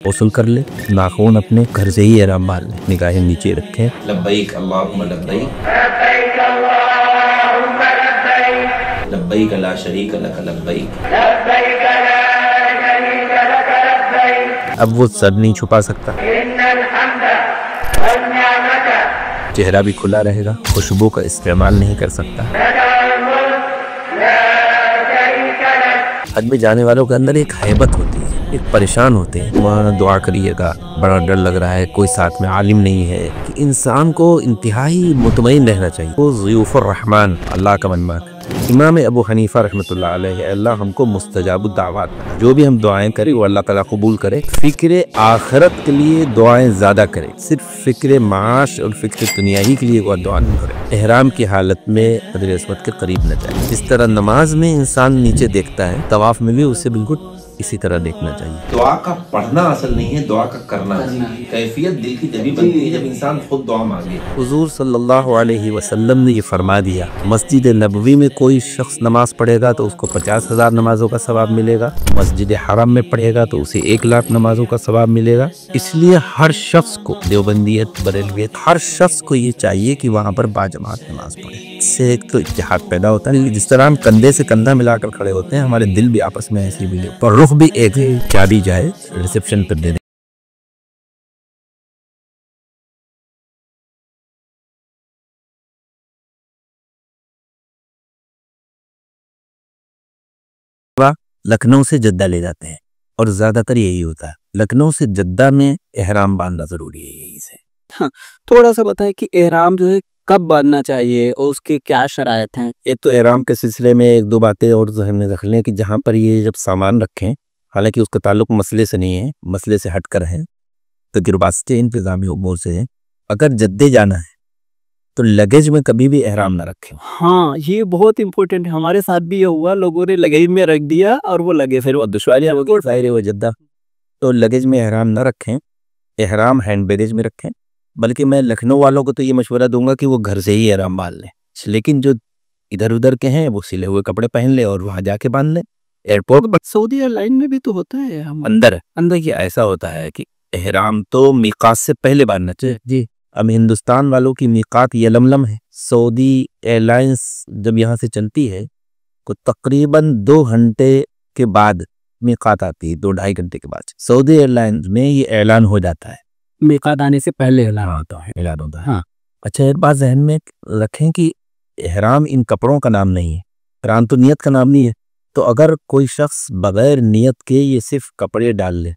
गौसल कर ले, नाखून अपने घर से ही एहराम बांध ले, निगाहें नीचे रखें। लब्बैक अल्लाहुम्मा लब्बैक, लब्बैक ला शरीक लक लब्बैक। अब वो सर नहीं छुपा सकता, चेहरा भी खुला रहेगा, खुशबू का इस्तेमाल नहीं कर सकता। हज में जाने वालों के अंदर एक हैबत होती है, एक परेशान होते हैं, वहाँ दुआ करिएगा, बड़ा डर लग रहा है, कोई साथ में आलिम नहीं है। कि इंसान को इंतहाई मुतमईन रहना चाहिए, वो ज़ियूफ़ुर रहमान अल्लाह का मनमान। इमाम अबू हनीफा रहमतुल्लाह अलैहि, अल्लाह हमको मुस्तजाबुद दावत, जो भी हम दुआएं करें वो अल्लाह ताला कबूल करे। फ़िक्र आखिरत के लिए दुआएं ज़्यादा करें, सिर्फ फ़िक्र माश और फ़िक्र दुनिया ही के लिए वो दुआ नहीं करें। एहराम की हालत में हजर अस्वद के करीब न जाए। जिस तरह नमाज में इंसान नीचे देखता है, तवाफ में भी उससे बिल्कुल इसी तरह देखना चाहिए। दुआ का पढ़ना असल नहीं है, दुआ का करना है। कैफियत दिल की तभी बनती है जब इंसान खुद दुआ मांगे। हुजूर सल्लल्लाहु अलैहि वसल्लम ने ये फरमा दिया, मस्जिद नबवी में कोई शख्स नमाज पढ़ेगा तो उसको 50,000 नमाजों का सवाब मिलेगा, मस्जिद हरम में पढ़ेगा तो उसे 1,00,000 नमाजों का सवाब मिलेगा। इसलिए हर शख्स को, देवबंदियत बरेलवियत, हर शख्स को ये चाहिए कि वहाँ पर बाजमात नमाज पढ़े। इससे एक तो इत्तेहाद पैदा होता है। जिस तरह हम कंधे से कंधा मिलाकर खड़े होते हैं, हमारे दिल भी आपस में ऐसे ही मिले, पर रुख भी एक चाबी जाए रिसेप्शन पर दे दे। लखनऊ से जद्दा ले जाते हैं और ज्यादातर यही होता है, लखनऊ से जद्दा में एहराम बांधना जरूरी है यही से। हाँ, थोड़ा सा बताएं कि एहराम जो है कब बांधना चाहिए और उसके क्या शरायत हैं। एक तो एहराम के सिलसिले में एक दो बातें और जहन में रख लें कि जहाँ पर ये जब सामान रखें, हालांकि उसका ताल्लुक मसले से नहीं है, मसले से हटकर है, तो गिरबास्ते इंतजामी उमूर से है। अगर जद्दे जाना है तो लगेज में कभी भी एहराम ना रखें। हाँ, ये बहुत इंपॉर्टेंट है, हमारे साथ भी ये हुआ, लोगों ने लगेज में रख दिया और वो लगे, फिर वो दुश्वारियाँ हो गई, ज़ाहिर है वो जद्दा। तो लगेज में एहराम ना रखें, एहराम हैंड बैगेज में रखें। बल्कि मैं लखनऊ वालों को तो ये मशवरा दूंगा कि वो घर से ही एहराम बांध लें, लेकिन जो इधर उधर के हैं वो सिले हुए कपड़े पहन ले और वहां जाके बांध लें। एयरपोर्ट सऊदी एयरलाइन में भी तो होता है, हम अंदर अंदर की ऐसा होता है कि एहराम तो मीकात से पहले बांधना चाहिए जी। अब हिंदुस्तान वालों की मीकात यलमलम है, सऊदी एयरलाइंस जब यहाँ से चलती है तो तकरीबन 2 घंटे के बाद मीकात आती है, 2-2.5 घंटे के बाद सऊदी एयरलाइंस में ये ऐलान हो जाता है। मीकात आने से पहले ऐलान होता है, ऐलान होता है। हाँ। अच्छा, एक बात जहन में रखें कि एहराम इन कपड़ों का नाम नहीं है, एहराम तो नियत का नाम नहीं है। तो अगर कोई शख्स बगैर नियत के ये सिर्फ कपड़े डाल ले,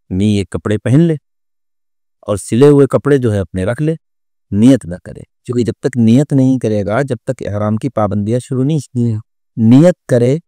नहीं ये कपड़े पहन ले और सिले हुए कपड़े जो है अपने रख ले, नियत ना करे, क्योंकि जब तक नियत नहीं करेगा जब तक एहराम की पाबंदियां शुरू नहीं। नियत करे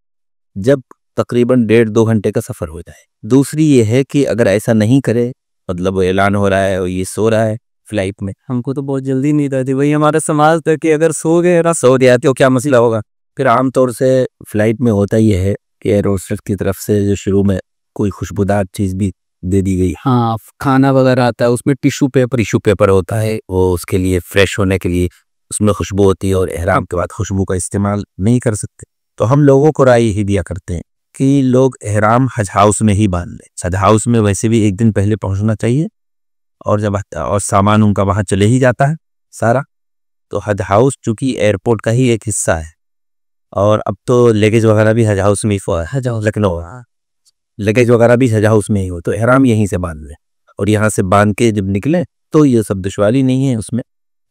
जब तकरीबन 1.5-2 घंटे का सफर हो जाए। दूसरी ये है कि अगर ऐसा नहीं करे, मतलब वो ऐलान हो रहा है और ये सो रहा है फ्लाइट में, हमको तो बहुत जल्दी नींद आती, वही हमारा समाज था कि अगर सो गए ना, सो जाते हो क्या मसला होगा। फिर आमतौर से फ्लाइट में होता ही है कि एयर होस्टेस की तरफ से जो शुरू में कोई खुशबूदार चीज़ भी दे दी गई, हाँ, खाना वगैरह आता है, उसमें टिश्यू पेपर होता है, वो उसके लिए फ्रेश होने के लिए उसमें खुशबू होती है और एहराम के बाद खुशबू का इस्तेमाल नहीं कर सकते। तो हम लोगों को राय ही दिया करते हैं कि लोग एहराम हज हाउस में ही बांध लें। हज हाउस में वैसे भी एक दिन पहले पहुंचना चाहिए और जब और सामान उनका वहां चले ही जाता है सारा, तो हज हाउस चूंकि एयरपोर्ट का ही एक हिस्सा है और अब तो लगेज वगैरह भी हज हाउस में ही, हज हाउस लखनऊ लगेज वगैरह भी हज हाउस में ही हो, तो एहराम यहीं से बांध लें और यहाँ से बांध के जब निकले तो ये सब दुश्वारी नहीं है उसमें।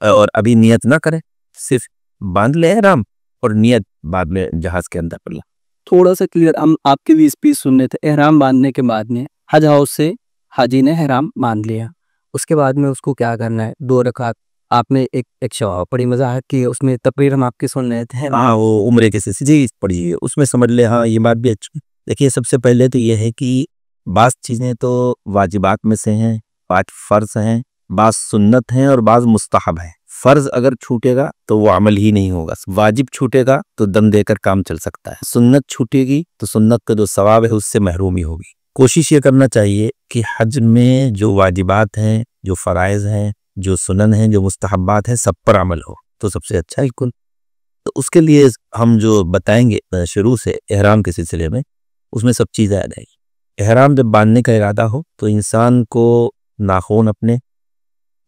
और अभी नियत ना करें, सिर्फ बांध ले एहराम और नियत बाद में जहाज के अंदर कर ले। थोड़ा सा क्लियर, हम आपके भी स्पीच सुनने थे। एहराम बांधने के बाद में हज हाउस से हाजी ने एहराम बांध लिया, उसके बाद में उसको क्या करना है? 2 रकात आपने एक शवा बड़ी मजा है कि उसमें तकरीर हम आपकी सुन रहे थे। हाँ, वो उम्रे के सिलसिले पढ़िए उसमें समझ ले। हाँ, ये बात भी अच्छी। देखिए, सबसे पहले तो ये है कि बाज़ चीज़ें तो वाजिबात में से हैं, बात फ़र्ज हैं, बाज़ सुन्नत हैं और बाज़ मुस्तहब हैं। फ़र्ज अगर छूटेगा तो वो अमल ही नहीं होगा, वाजिब छूटेगा तो दम देकर काम चल सकता है, सुन्नत छूटेगी तो सुन्नत का जो सवाब है उससे महरूमी होगी। कोशिश ये करना चाहिए कि हज में जो वाजिबात हैं, जो फ़राइज़ हैं, जो सुनन हैं, जो मुस्तहब्बात हैं, सब पर अमल हो तो सबसे अच्छा है कुल। तो उसके लिए हम जो बताएंगे शुरू से एहराम के सिलसिले में, उसमें सब चीज़ें आ जाएगी। एहराम जब बांधने का इरादा हो तो इंसान को नाखून अपने,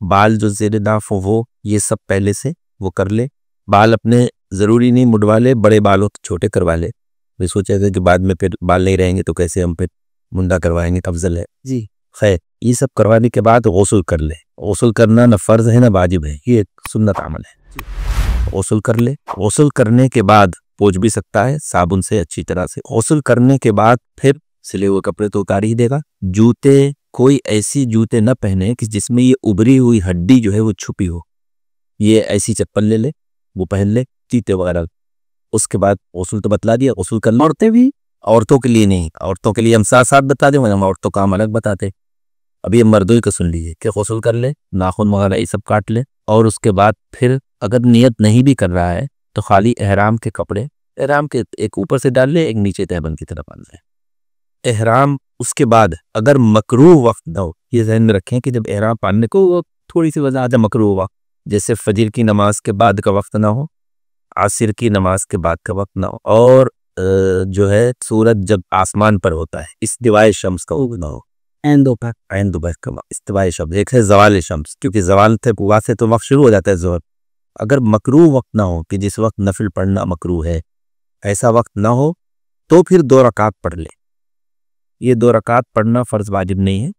बाल जो ज़ेर नाफ हो वो, ये सब पहले से वो कर ले। बाल अपने ज़रूरी नहीं मुड़वा ले, बड़े बाल हो तो छोटे करवा ले। वे सोचेगा कि बाद में फिर बाल नहीं रहेंगे तो कैसे हम फिर मुंडा करवाएंगे, अफजल है जी। खैर ये सब करवाने के बाद गौसल कर ले। गौसल करना न फ़र्ज़ है न वाजिब है, ये एक सुन्नत अमल है। गौसल कर ले। गौसल करने के बाद पोंछ भी सकता है साबुन से अच्छी तरह से। गौसल करने के बाद फिर सिले हुए कपड़े तो उतार ही देगा। जूते, कोई ऐसी जूते न पहने कि जिसमें ये उभरी हुई हड्डी जो है वो छुपी हो। ये ऐसी चप्पल ले ले, वो पहन ले, जूते वगैरह। उसके बाद गौसल तो बतला दिया, गौसल करना। औरतें भी, औरतों के लिए नहीं, औरतों के लिए हम साथ साथ बता दें, हम औरतों का हम अलग बताते। अभी हम मर्दों को सुन लीजिए कि गौसल कर ले, नाखून वगैरह ये सब काट ले, और उसके बाद फिर अगर नियत नहीं भी कर रहा है तो खाली एहराम के कपड़े, एहराम के एक ऊपर से डाल ले, एक नीचे तहबंद की तरफ बांध ले एहराम। उसके बाद अगर मकरूह वक्त ना हो, ये ध्यान में रखें कि जब एहराम बांधने को वो थोड़ी सी वजह मकरूह वक्त, जैसे फजर की नमाज के बाद का वक्त ना हो, आसिर की नमाज के बाद का वक्त ना हो, और जो है सूरज जब आसमान पर होता है, इस्तिवाए शम्स का उगना हो, ऐन दोपहर का इस्तिवाए शम्स, एक है जवाल शम्स, क्योंकि जवाल से पुआ से तो वक्त शुरू हो जाता है जोहर। अगर मकरूह वक्त ना हो कि जिस वक्त नफिल पढ़ना मकरूह है, ऐसा वक्त ना हो तो फिर 2 रकात पढ़ ले। ये 2 रकात पढ़ना फ़र्ज वाजिब नहीं है,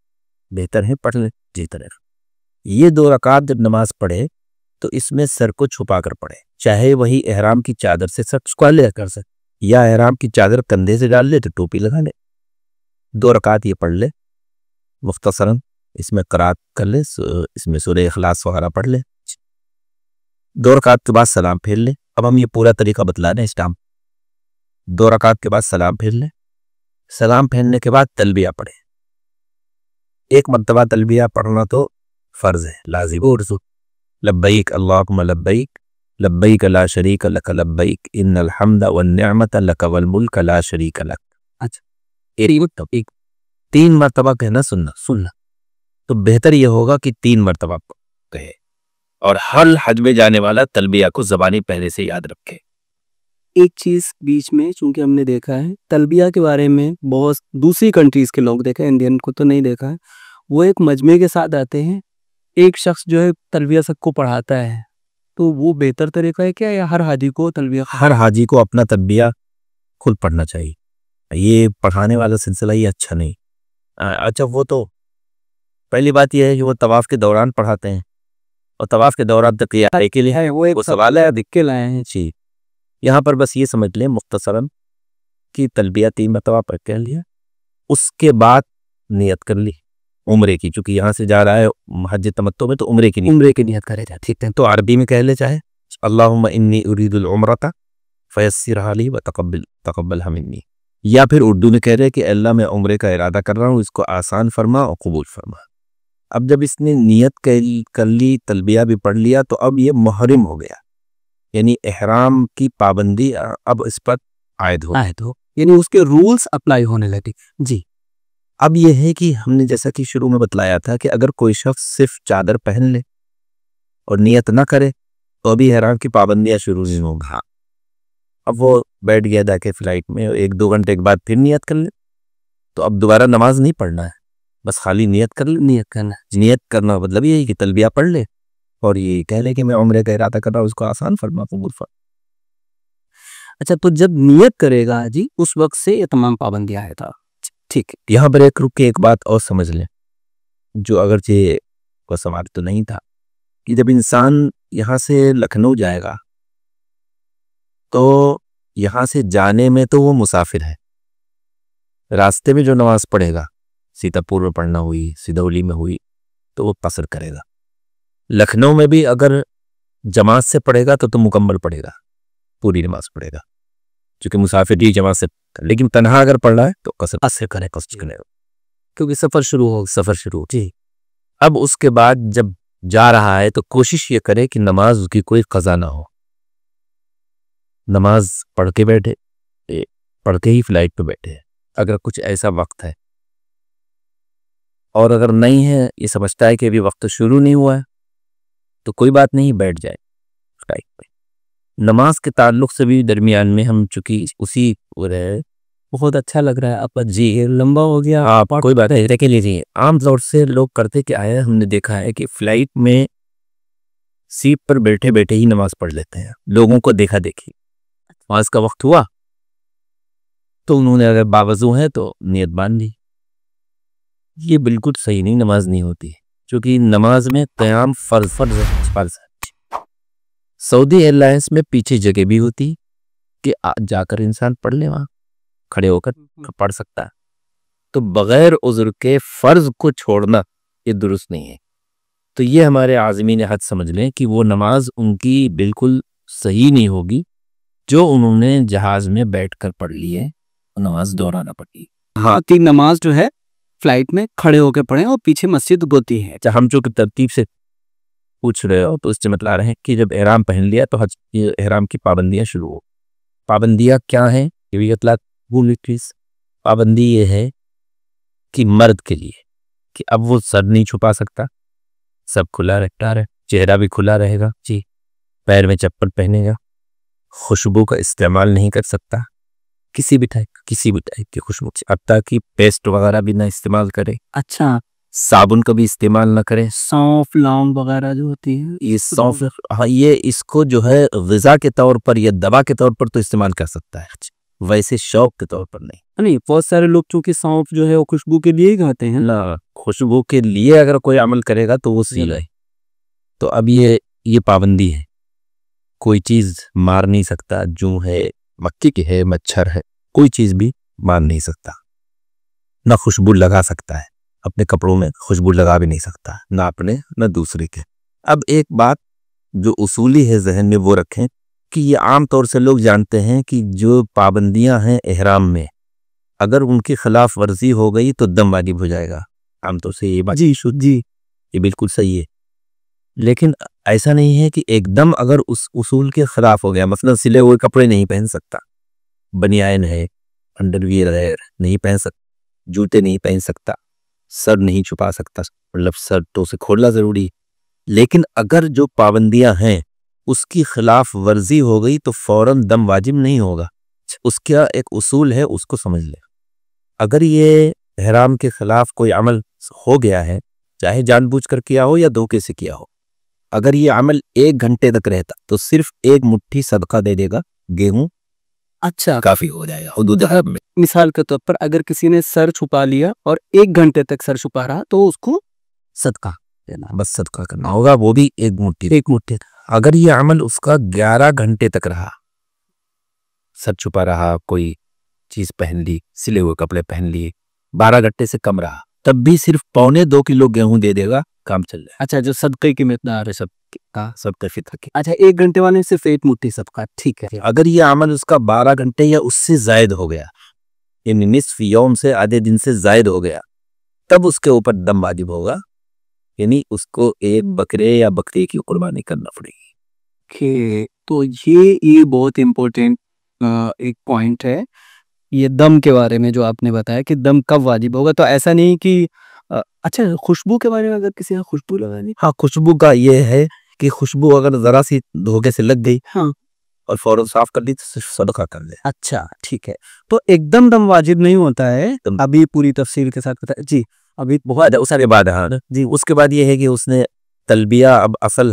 बेहतर है पढ़ ले जी तरह। ये 2 रकात जब नमाज पढ़े तो इसमें सर को छुपा कर पढ़े, चाहे वही एहराम की चादर से सर छुपा ले कर सके, या एहराम की चादर कंधे से डाल ले तो टोपी लगा ले। 2 रकात ये पढ़ ले मुख्तसरन, इसमें क़रात कर ले, इसमें सूरह इखलास वगैरह पढ़ ले। 2 रकात के बाद सलाम फेर ले। अब हम ये पूरा तरीका बतला रहे हैं इस टाइम। 2 रकात के बाद सलाम फेर ले। सलाम फेरने के बाद तलबिया पढ़े। एक मर्तबा तलबिया पढ़ना तो फ़र्ज़ है, लाजिम। उर्ज़ु लब्बैक अल्लाहुम्मा लब्बैक, लब्बैक ला शरीक लक लब्बैक, इन्नल हम्दा वन निअमत लक वल मुल्क ला शरीक लक। अच्छा, एक 3 मर्तबा कहना सुनना तो बेहतर यह होगा कि 3 मर्तबा कहे, और हर हज में जाने वाला तलबिया को ज़बानी पहले से याद रखे। एक चीज बीच में, चूंकि हमने देखा है तलबिया के बारे में बहुत दूसरी कंट्रीज के लोग देखा है, इंडियन को तो नहीं देखा है, वो एक मजमे के साथ आते हैं, एक शख्स जो है तलबिया सबको पढ़ाता है, तो वो बेहतर तरीका है क्या, या हर हाजी को तलबिया? हर हाजी को अपना तलबिया खुद पढ़ना चाहिए, ये पढ़ाने वाला सिलसिला ये अच्छा नहीं। अच्छा, वो तो पहली बात यह है कि वो तवाफ़ के दौरान पढ़ाते हैं, और तवाफ़ के दौरान तक के लिए है, वो एक सवाल है, दिख के लाए हैं जी। यहाँ पर बस ये समझ लें मुख्तसरन कि तलबिया 3 मरतबा पढ़ कर लिया, उसके बाद नियत कर ली उम्रे की, चूँकि यहाँ से जा रहा है हज तमत्तो में तो उम्रे की नियत करे जाए, ठीक है। तो अरबी में कह ले चाहे अल्लाहुम्मा इन्नी उरीदुल उम्रता फयस्सिरहा ली व तक़ब्बलहा मिन्नी, या फिर उर्दू में कह रहे कि अल्लाह मैं उम्रे का इरादा कर रहा हूँ, इसको आसान फरमा और कबूल फरमा। अब जब इसने नियत कर ली, तलबिया भी पढ़ लिया, तो अब ये मुहरिम हो गया, यानी एहराम की पाबंदी अब इस पर आयद हो, यानी उसके रूल्स अप्लाई होने लगे जी। अब यह है कि हमने जैसा कि शुरू में बतलाया था कि अगर कोई शख्स सिर्फ चादर पहन ले और नियत ना करे तो अभी एहराम की पाबंदियां शुरू नहीं होंगी। हाँ, अब वो बैठ गया जाके फ्लाइट में, 1-2 घंटे के बाद फिर नियत कर ले, तो अब दोबारा नमाज नहीं पढ़ना है, बस खाली नियत कर ले। नियत करना मतलब ये है कि तलबिया पढ़ ले और ये कह ले कि मैं उम्रे का इरादा कर रहा हूँ, उसको आसान फरमा, कबूल फरमा। अच्छा, तो जब नियत करेगा जी उस वक्त से ये तमाम पाबंदियां है था, ठीक है। यहाँ पर एक रुक के एक बात और समझ लें, जो अगरचे को सवाल तो नहीं था, कि जब इंसान यहाँ से लखनऊ जाएगा तो यहाँ से जाने में तो वो मुसाफिर है, रास्ते में जो नमाज पढ़ेगा, सीतापुर में पढ़ना हुई, सिदौली में हुई, तो वो कसर करेगा। लखनऊ में भी अगर जमात से पढ़ेगा तो मुकम्मल पढ़ेगा, पूरी नमाज पढ़ेगा, क्योंकि मुसाफिर ही जमात से, लेकिन तन्हा अगर पढ़ रहा है तो कसर करेगा, क्योंकि सफ़र शुरू जी। अब उसके बाद जब जा रहा है तो कोशिश ये करे कि नमाज उसकी कोई क़ज़ा ना हो, नमाज पढ़ के बैठे, पढ़ के ही फ्लाइट पे बैठे, अगर कुछ ऐसा वक्त है। और अगर नहीं है, ये समझता है कि अभी वक्त शुरू नहीं हुआ है, तो कोई बात नहीं, बैठ जाए फ्लाइट पे। नमाज के ताल्लुक से भी दरमियान में हम चूँकि उसी बहुत अच्छा लग रहा है आपका जी ये लंबा हो गया आप कोई बात है के लीजिए। आमतौर से लोग करते क्या है, हमने देखा है कि फ्लाइट में सीट पर बैठे बैठे ही नमाज पढ़ लेते हैं। लोगों को देखा देखी नमाज का वक्त हुआ तो उन्होंने अगर बावजू है तो नियत बांध ली। ये बिल्कुल सही नहीं, नमाज नहीं होती, क्योंकि नमाज में क़याम फर्ज है। सऊदी एयरलाइंस में पीछे जगह भी होती कि जाकर इंसान पढ़ ले, वहां खड़े होकर पढ़ सकता है। तो बगैर उज़्र के फर्ज को छोड़ना ये दुरुस्त नहीं है। तो ये हमारे आज़मीन हद समझ लें कि वो नमाज उनकी बिल्कुल सही नहीं होगी जो उन्होंने जहाज में बैठकर पढ़ ली है, नमाज दोहराना पड़ेगी। हाँ कि नमाज जो है फ्लाइट में खड़े होकर पढ़े और पीछे मस्जिद होती है। अच्छा, हम जो कि तरतीब से पूछ रहे हो तो उससे मतलब रहे हैं कि जब एहराम पहन लिया तो हज एहराम की पाबंदियां शुरू हो। पाबंदियां क्या हैं ये भी इतला भूल गई। पाबंदी ये है कि मर्द के लिए कि अब वो सर नहीं छुपा सकता, सब खुला रहता है, चेहरा भी खुला रहेगा जी, पैर में चप्पल पहनेगा, खुशबू का इस्तेमाल नहीं कर सकता, किसी भी टाइप की खुशबू, हत्ता कि पेस्ट वगैरह भी ना इस्तेमाल करे, अच्छा, साबुन का भी इस्तेमाल ना करे। सौंफ लौंग वगैरह जो होती है ये सौंफ, हाँ, ये इसको जो है ग़िज़ा के तौर पर या दवा के तौर पर तो इस्तेमाल कर सकता है, वैसे शौक के तौर पर नहीं। नहीं, बहुत सारे लोग चूंकि सौंफ जो है वो खुशबू के लिए ही खाते हैं। ना, खुशबू के लिए अगर कोई अमल करेगा तो वो सही है। तो अब ये पाबंदी है, कोई चीज मार नहीं सकता, जूं है, मक्खी की है, मच्छर है, कोई चीज भी मार नहीं सकता। ना खुशबू लगा सकता है, अपने कपड़ों में खुशबू लगा भी नहीं सकता, ना अपने ना दूसरे के। अब एक बात जो उसूली है जहन में वो रखें कि ये आम तौर से लोग जानते हैं कि जो पाबंदियां हैं एहराम में, अगर उनकी खिलाफ वर्जी हो गई तो दम वाजिब हो जाएगा। आमतौर से ये बात जी शुद्ध जी, ये बिल्कुल सही है, लेकिन ऐसा नहीं है कि एकदम अगर उस उसूल के खिलाफ हो गया, मतलब सिले हुए कपड़े नहीं पहन सकता, बनियान है, अंडरवियर है नहीं पहन सकता, जूते नहीं पहन सकता, सर नहीं छुपा सकता, मतलब सर तो उसे खोलना जरूरी। लेकिन अगर जो पाबंदियां हैं उसकी खिलाफ वर्जी हो गई तो फौरन दम वाजिब नहीं होगा। उसका एक उसूल है, उसको समझ ले। अगर ये ihram के खिलाफ कोई अमल हो गया है, चाहे जानबूझकर किया हो या धोखे से किया हो, अगर ये अमल 1 घंटे तक रहता तो सिर्फ 1 मुट्ठी सदका दे देगा, गेहूं अच्छा काफी हो जाएगा हुदूद हद में। मिसाल के तौर पर अगर किसी ने सर छुपा लिया और 1 घंटे तक सर छुपा रहा तो उसको सदका देना, बस सदका करना होगा, वो भी 1 मुट्ठी। अगर ये अमल उसका 11 घंटे तक रहा, सर छुपा रहा, कोई चीज पहन ली, सिले हुए कपड़े पहन लिए, 12 घंटे से कम रहा, तब भी सिर्फ 1.25 किलो गेहूं दे देगा, काम चल जाए। अच्छा जो सदक़े की मिक़दार है सब का, सबका फितर की। अच्छा 1 घंटे वाले सिर्फ 1 मुट्ठी सबका, ठीक है। अगर ये अमल उसका 12 घंटे या उससे जायद हो गया, यानी निस्फ यौम से आधे दिन से जायद हो गया, तब उसके ऊपर दम वाजिब होगा, यानी उसको एक बकरे या बकरी की कुर्बानी करना पड़ेगी। तो ये बहुत इम्पोर्टेंट एक पॉइंट है, ये दम के बारे में जो आपने बताया कि दम कब वाजिब होगा। तो ऐसा नहीं कि अच्छा खुशबू के बारे में, अगर किसी ने खुशबू लगानी, हाँ, खुशबू का ये है कि खुशबू अगर जरा सी धोखे से लग गई हाँ और फौरन साफ कर दी तो सिर्फ सदका कर ले। अच्छा ठीक है, तो एकदम दम वाजिब नहीं होता है। अभी पूरी तफसील के साथ बताया जी। अभी बहुत उसके बाद, हाँ जी, उसके बाद ये है कि उसने तलबिया, अब असल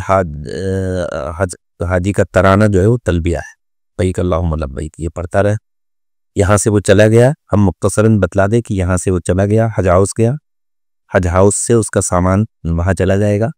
हाजी का तराना जो है वो तलबिया है, बैक अल्लाहुम्मा लब्बैक, ये पढ़ता रहे। यहाँ से वो चला गया, हम मुख्तसरन बतला दें कि यहाँ से वो चला गया, हज हाउस गया, हज हाउस से उसका सामान वहाँ चला जाएगा,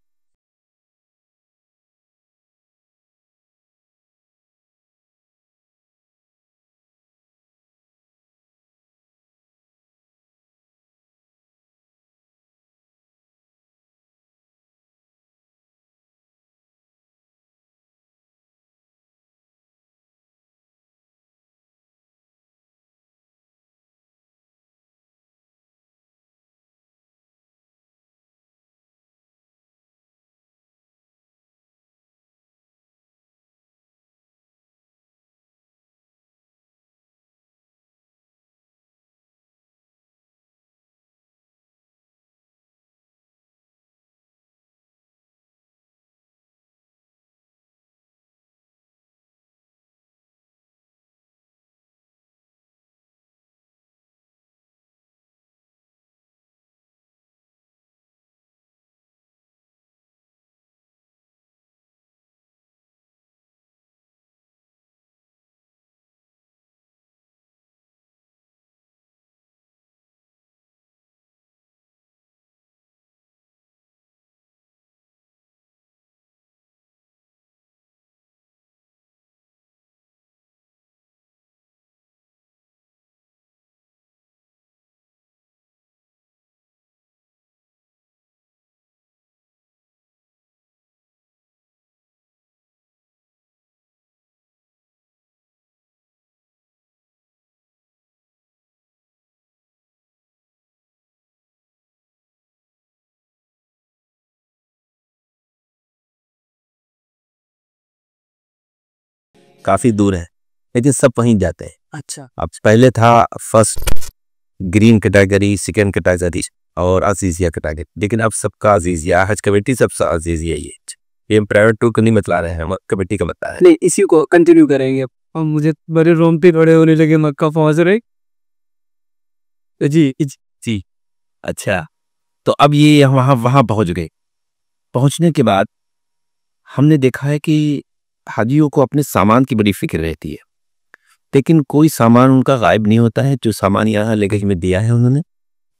काफी दूर है, लेकिन सब वहीं जाते हैं। अच्छा। अब पहले था first green category, second category और अजीजिया कैटेगरी, लेकिन अब सबका अजीजिया, हज कमेटी सबसे अजीजिया ये प्राइवेट टूर को नहीं बतला रहे हैं, कमेटी का बता रहे हैं। नहीं, इसी को कंटिन्यू करेंगे। और मुझे बड़े रोंगटे खड़े होने लगे मक्का पहुंच रहे। जी अच्छा, तो अब ये वहां पहुंच गए। पहुंचने के बाद हमने देखा है कि हाजियों को अपने सामान की बड़ी फिक्र रहती है, लेकिन कोई सामान उनका गायब नहीं होता है। जो सामान यहाँ लेके हमें दिया है उन्होंने,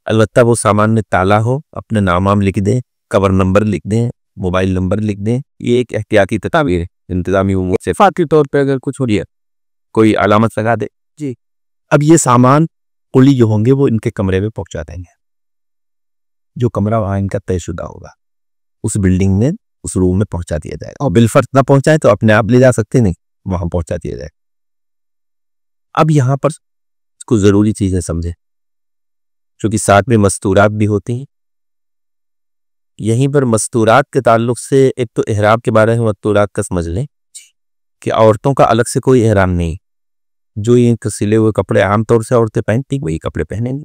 अलबत्ता वो सामान में ताला हो, अपने नाम लिख दें, कवर नंबर लिख दें, मोबाइल नंबर लिख दें। ये एक एहतियाती तदबीर है, इंतजामी उमूर से फाती तौर पे अगर कुछ हो रही है कोई अलामत लगा दे। जी। अब ये सामान कुली जो होंगे वो इनके कमरे में पहुंचा देंगे। जो कमरा वहां इनका तयशुदा होगा उस बिल्डिंग में, उस रूम में पहुंचा दिया जाएगा। और बिलफर्ज ना पहुंचाए तो अपने आप ले जा सकते, नहीं वहां पहुंचा दिया जाएगा। अब यहाँ पर कुछ जरूरी चीजें समझे, क्योंकि साथ में मस्तूरात भी होती हैं। यहीं पर मस्तूरात के ताल्लुक से एक तो इहराम के बारे में मस्तूरात का समझ लें कि औरतों का अलग से कोई इहराम नहीं। जो ये सिले हुए कपड़े आमतौर से औरतें पहनती वही कपड़े पहनेंगी।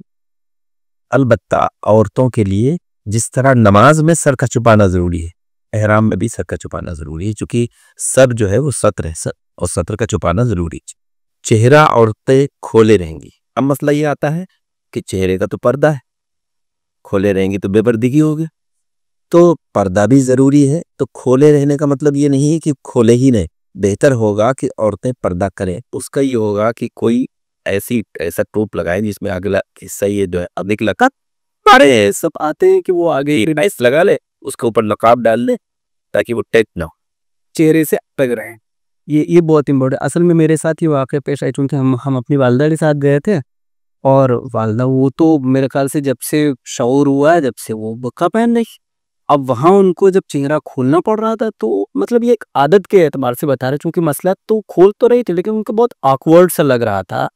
अलबत्ता औरतों के लिए जिस तरह नमाज में सर का छुपाना जरूरी है, एहराम में भी सर का छुपाना जरूरी है, क्योंकि सर जो है वो सत्र है, सर और सत्र का छुपाना जरूरी है। चेहरा औरतें खोले रहेंगी। अब मसला ये आता है कि चेहरे का तो पर्दा है, खोले रहेंगी तो बेपर्दगी होगी, तो पर्दा भी जरूरी है। तो खोले रहने का मतलब ये नहीं है कि खोले ही नहीं, बेहतर होगा कि औरतें पर्दा करें। उसका ये होगा कि कोई ऐसा टोप लगाए जिसमें अगला हिस्सा ये जो है अधिक लगा, अरे सब आते हैं कि वो आगे नाइस लगा ले, उसके ऊपर नकाब डाल ले ताकि वो टेक ना हो, चेहरे से अलग रहे। ये बहुत इम्पोर्टेंट। असल में मेरे साथ ये वाक़या पेश आई, चूँकि हम अपनी वालदा के साथ गए थे और वालदा वो तो मेरे ख्याल से जब से शऊर हुआ है जब से वो बुर्का पहन रही। अब वहाँ उनको जब चेहरा खोलना पड़ रहा था तो मतलब ये एक आदत के एतबार से बता रहे, चूँकि मसला तो खोल तो रही थी लेकिन उनको बहुत ऑकवर्ड सा लग रहा था।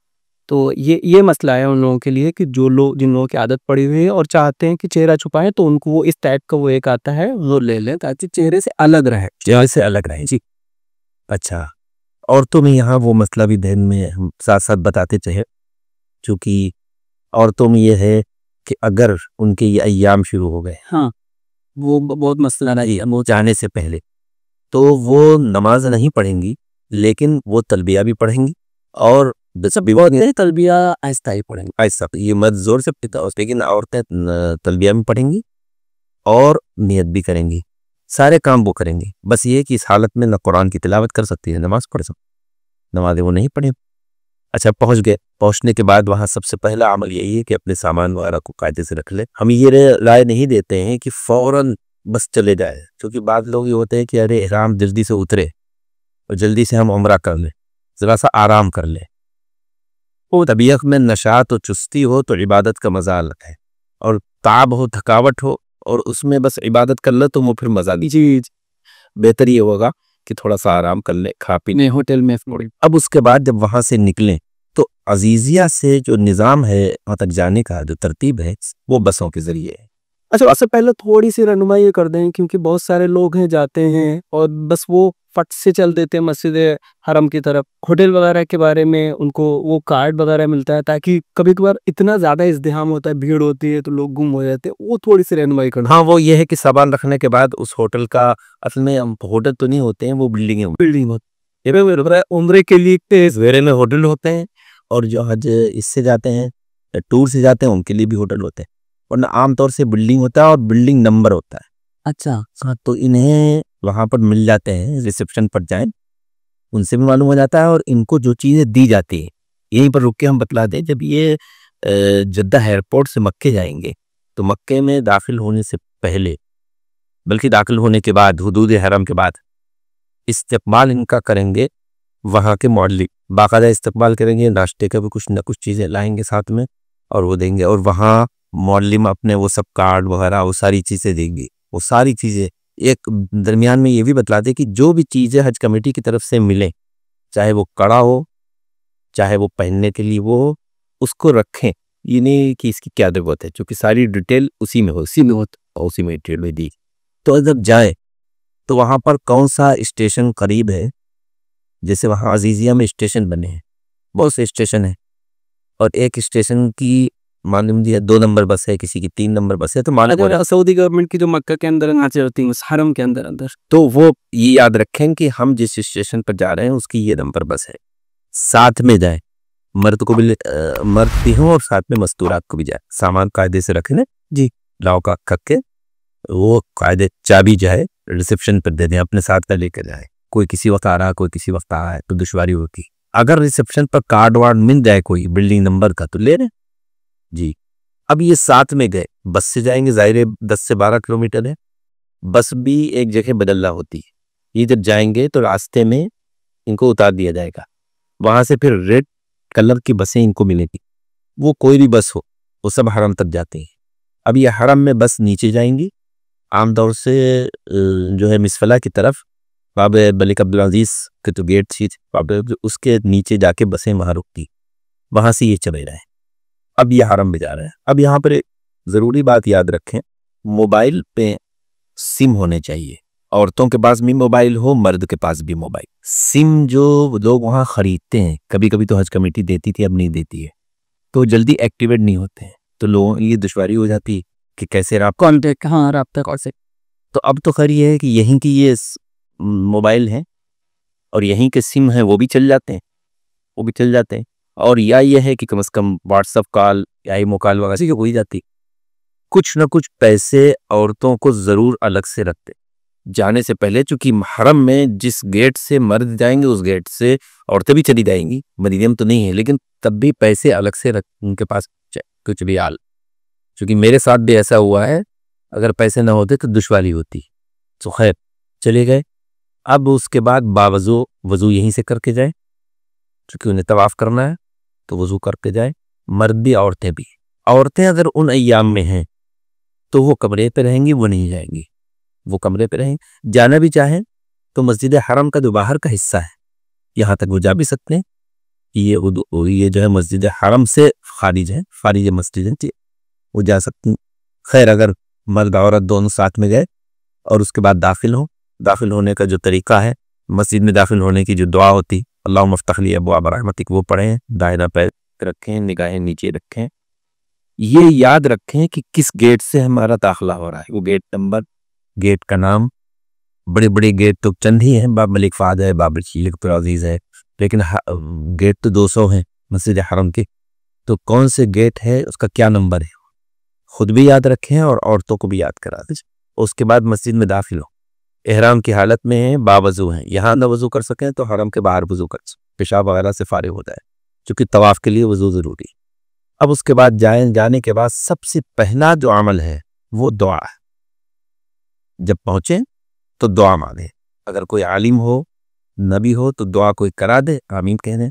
तो ये मसला है उन लोगों के लिए कि जो लोग जिन लोगों की आदत पड़ी हुई है और चाहते हैं कि चेहरा छुपाएं, तो उनको वो इस टाइप का वो एक आता है वो ले लें ताकि चेहरे से अलग रहे, चेहरे से अलग रहे। जी अच्छा, औरतों में यहाँ वो मसला भी ध्यान में हम साथ साथ बताते चले, क्योंकि औरतों में ये है कि अगर उनके ये अय्याम शुरू हो गए, हाँ वो बहुत मसला रही है। वो जाने से पहले तो वो नमाज नहीं पढ़ेंगी, लेकिन वो तलबिया भी पढ़ेंगी और तलबिया आहिस्ता ही पढ़ेंगे, ऐसा ये मत जोर से पढ़ता, लेकिन औरतें तलबिया भी पढ़ेंगी और नियत भी करेंगी, सारे काम वो करेंगी। बस ये कि इस हालत में न कुरान की तिलावत कर सकती है, नमाज पढ़ सकती, नमाज वो नहीं पढ़े। अच्छा पहुंच गए, पहुंचने के बाद वहां सबसे पहला अमल यही है कि अपने सामान वगैरह को कायदे से रख ले। हम ये राय नहीं देते हैं कि फौरन बस चले जाए, क्योंकि बाद लोग ये होते हैं कि अरे इहराम जल्दी से उतरे और जल्दी से हम उम्रा कर ले, जरा सा आराम कर ले। वो तबीयत में नशात और चुस्ती हो तो इबादत का मजा अलग है, और ताब हो, थकावट हो और उसमें बस इबादत कर ले तो वो फिर मजा नहीं। बेहतर ये होगा कि थोड़ा सा आराम कर ले, खा पी होटल में। अब उसके बाद जब वहां से निकलें तो अजीजिया से जो निज़ाम है वहां तक जाने का जो तरतीब है वो बसों के जरिए है। अच्छा, उससे पहले थोड़ी सी रहनुमाई कर दें, क्योंकि बहुत सारे लोग हैं जाते हैं और बस वो फट से चल देते हैं मस्जिद हरम की तरफ। होटल वगैरह के बारे में उनको वो कार्ड वगैरह मिलता है, ताकि कभी कभार इतना ज़्यादा इज़्दिहाम होता है, भीड़ होती है तो लोग गुम हो जाते हैं, वो थोड़ी सी रहनुमाई कर। हाँ वो ये है कि सामान रखने के बाद उस होटल का, असल में होटल तो नहीं होते हैं, वो बिल्डिंग होती है। उम्रे के लिए सवेरे में होटल होते हैं, और जो हज इससे जाते हैं टूर से जाते हैं उनके लिए भी होटल होते हैं, वरना आमतौर से बिल्डिंग होता है और बिल्डिंग नंबर होता है। अच्छा हाँ, तो इन्हें वहाँ पर मिल जाते हैं, रिसेप्शन पर जाएं उनसे भी मालूम हो जाता है, और इनको जो चीज़ें दी जाती हैं यहीं पर रुक के हम बतला दें। जब ये जद्दा एयरपोर्ट से मक्के जाएंगे तो मक्के में दाखिल होने से पहले, बल्कि दाखिल होने के बाद, हुदूद हरम के बाद इस्तकबाल इनका करेंगे वहाँ के मौलवी, बाकायदा इस्तकबाल करेंगे, नाश्ते का भी कुछ ना कुछ चीज़ें लाएंगे साथ में और वो देंगे, और वहाँ मौलवी अपने वो सब कार्ड वगैरह वो सारी चीज़ें देंगी। वो सारी चीज़ें एक दरमियान में ये भी बतला दे कि जो भी चीज़ें हज कमेटी की तरफ से मिले, चाहे वो कड़ा हो चाहे वो पहनने के लिए वो हो, उसको रखें। ये नहीं कि इसकी क्या ज़रूरत है, क्योंकि सारी डिटेल उसी में डिटेल में दी। तो जब जाए तो वहाँ पर कौन सा स्टेशन करीब है जैसे वहाँ अजीजिया में स्टेशन बने हैं, बहुत से स्टेशन है, और एक स्टेशन की मालूम दिया 2 नंबर बस है, किसी की 3 नंबर बस है, तो मालूम हो अगर सऊदी गवर्नमेंट की जो मक्का के अंदर नाचे होती है उस हरम के अंदर अंदर तो वो ये याद रखें कि हम जिस स्टेशन पर जा रहे हैं उसकी ये नंबर बस है। साथ में जाए, मर्द को भी मर्द भी हों और साथ में मस्तूरात को भी जाए, सामान कायदे से रखें ना जी। लाओ का खक के, वो कायदे चाबी जाए रिसेप्शन पर दे दें, अपने साथ का लेकर जाए। कोई किसी वक्त आ रहा, कोई किसी वक्त आ रहा है तो दुश्वारी होती। अगर रिसेप्शन पर कार्ड वार्ड मिल जाए कोई बिल्डिंग नंबर का तो ले रहे जी। अब ये साथ में गए, बस से जाएंगे, जाहिर 10 से 12 किलोमीटर है, बस भी एक जगह बदलना होती है। ये जब जाएंगे तो रास्ते में इनको उतार दिया जाएगा, वहां से फिर रेड कलर की बसें इनको मिलेगी, वो कोई भी बस हो, वो सब हरम तक जाते हैं। अब ये हरम में बस नीचे जाएंगी, आमतौर से जो है मिसफला की तरफ बाब मलिक अब्दुल अजीज के तो गेट थी, उसके नीचे जाके बसें वहां रुकती, वहां से ये चले रहे हैं। अब ये हरम में जा रहे हैं। अब यहाँ पर एक जरूरी बात याद रखें, मोबाइल पे सिम होने चाहिए। औरतों के पास भी मोबाइल हो, मर्द के पास भी मोबाइल। सिम जो लोग वहाँ खरीदते हैं, कभी कभी तो हज कमेटी देती थी, अब नहीं देती है, तो जल्दी एक्टिवेट नहीं होते हैं, तो लोगों ये दुश्वारी हो जाती है कि कैसे कॉन्टेक्ट, हाँ रब्ता कौन से। तो अब तो खैर ये है कि यहीं की ये मोबाइल हैं और यहीं के सिम हैं, वो भी चल जाते हैं, वो भी चल जाते हैं। और या ये है कि कम से कम व्हाट्सअप कॉल या इमो कॉल वगैरह से हो ही जाती। कुछ ना कुछ पैसे औरतों को जरूर अलग से रखते जाने से पहले, चूंकि हरम में जिस गेट से मर्द जाएंगे उस गेट से औरतें भी चली जाएंगी। मदीने में तो नहीं है, लेकिन तब भी पैसे अलग से रख उनके पास कुछ भी हाल, क्योंकि मेरे साथ भी ऐसा हुआ है, अगर पैसे ना होते तो दुश्वारी होती। तो खैर चले गए। अब उसके बाद बावजू वजू यहीं से करके जाए, क्योंकि उन्हें तवाफ करना है तो वजू करके जाए, मर्द भी औरतें भी। औरतें अगर उन अय्याम में हैं तो वो कमरे पे रहेंगी, वो नहीं जाएंगी, वो कमरे पे रहेंगी। जाना भी चाहें तो मस्जिद हरम का जो बाहर का हिस्सा है यहाँ तक वो जा भी सकते हैं। ये जो है मस्जिद हरम से खारिज है, खारिज मस्जिद है, वो जा सकते हैं। खैर अगर मर्द औरत दोनों साथ में गए और उसके बाद दाखिल होने का जो तरीका है, मस्जिद में दाखिल होने की जो दुआ होती, अल्लाह मफ्तह ली अब्वाब रहमतिक, वो पढ़ें, दाहिना पैर रखें, निगाहें नीचे रखें। ये याद रखें कि किस गेट से हमारा दाखिला हो रहा है, वो गेट नंबर, गेट का नाम। बड़े बड़े गेट तो चंद ही हैं, बाब मलिक फाद है, बाब मलिक अजीज है, लेकिन गेट तो 200 हैं मस्जिद हरम के। तो कौन से गेट है, उसका क्या नंबर है, खुद भी याद रखें और औरतों को भी याद करा दें। उसके बाद मस्जिद में दाखिल हो, एहराम की हालत में है, बावजू हैं, यहाँ ना वजू कर सकें तो हरम के बाहर वजू कर सकें, पेशाब वगैरह से फारिग हो जाए, क्योंकि तवाफ के लिए वजू जरूरी है। अब उसके बाद जाने के बाद सबसे पहला जो अमल है वो दुआ है। जब पहुंचे तो दुआ मांगे, अगर कोई आलिम हो, नबी हो तो दुआ कोई करा दे, आमीन कह दें।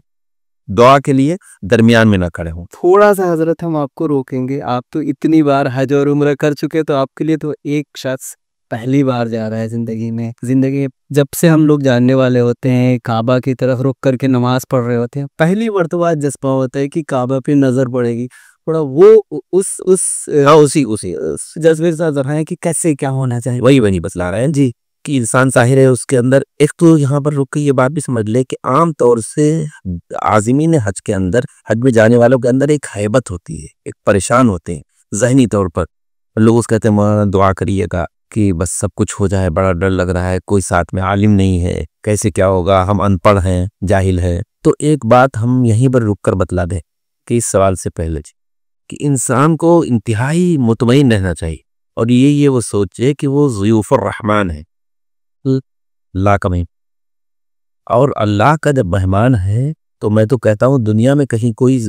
दुआ के लिए दरमियान में ना खड़े हों। थोड़ा सा हजरत हम आपको रोकेंगे, आप तो इतनी बार हज और उम्र कर चुके, तो आपके लिए तो एक शख्स पहली बार जा रहा है जिंदगी जब से हम लोग जानने वाले होते हैं, काबा की तरफ रुक करके नमाज पढ़ रहे होते हैं, पहली मर्तबा जज्बा होता है कि काबा पे नजर पड़ेगी, थोड़ा वो उस जज्बे से जरा है कि कैसे क्या होना चाहिए, वही बतला रहे हैं जी, कि इंसान जाहिर है उसके अंदर। एक तो यहाँ पर रुक के ये बात भी समझ ले कि आम तौर से आज़मीन हज के अंदर, हज में जाने वालों के अंदर एक हैबत होती है, एक परेशान होते हैं जहनी तौर पर। लोग उसको कहते हैं दुआ करिएगा कि बस सब कुछ हो जाए, बड़ा डर लग रहा है, कोई साथ में आलिम नहीं है, कैसे क्या होगा, हम अनपढ़ हैं, जाहिल हैं। तो एक बात हम यहीं पर रुक कर बतला दें कि इस सवाल से पहले कि इंसान को इंतहाई मुतमईन रहना चाहिए, और ये वो सोचे कि वो ज़ुयूफ़ुर रहमान है, अल्लाह का मेहमान। और अल्लाह का जब मेहमान है तो मैं तो कहता हूँ दुनिया में कहीं कोई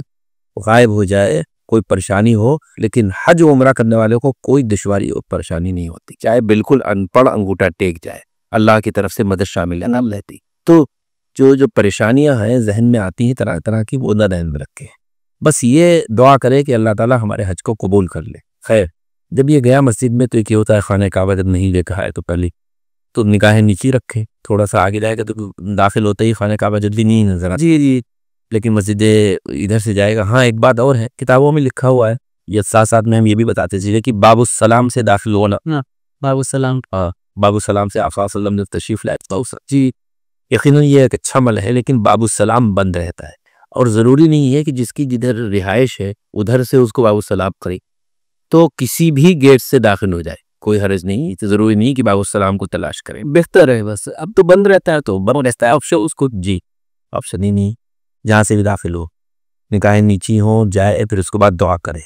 गायब हो जाए, कोई परेशानी हो, लेकिन हज उम्रा करने वाले को कोई दुश्वारी और परेशानी नहीं होती, चाहे बिल्कुल अनपढ़ अंगूठा टेक जाए, अल्लाह की तरफ से मदद शामिल है नाम लेती। तो जो परेशानियां हैं जहन में आती हैं तरह तरह की, वो ना ध्यान में रखे, बस ये दुआ करे कि अल्लाह ताला हमारे हज को कबूल कर ले। खैर जब ये गया मस्जिद में तो एक होता है, खाने काबा जब नहीं देखा है तो पहले तो निगाहें नीचे रखे, थोड़ा सा आगे जाएगा तो दाखिल होते ही खाने काबा जल्दी नहीं नजर आता जी, लेकिन मस्जिद इधर से जाएगा। हाँ एक बात और है, किताबों में लिखा हुआ है, ये साथ साथ में हम ये भी बताते चलिए कि बाबुस सलाम से दाखिल होना, बाबुस सलाम, बाबुस सलाम से आका सल्लम ने तशरीफ लाए जी, यकीनन ये एक अच्छा अमल है, लेकिन बाबुसलाम बंद रहता है और ज़रूरी नहीं है कि जिसकी जिधर रिहाइश है उधर से उसको बाबुसलाम करे तो किसी भी गेट से दाखिल हो जाए, कोई हर्ज नहीं। तो ज़रूरी नहीं कि बाबुसलाम को तलाश करें, बेहतर है बस। अब तो बंद रहता है तो बंद रहता है, ऑप्शन उसको जी ऑप्शन ही नहीं, जहाँ से भी दाखिल हो, निकाहें नीची हो जाए, फिर उसके बाद दुआ करे।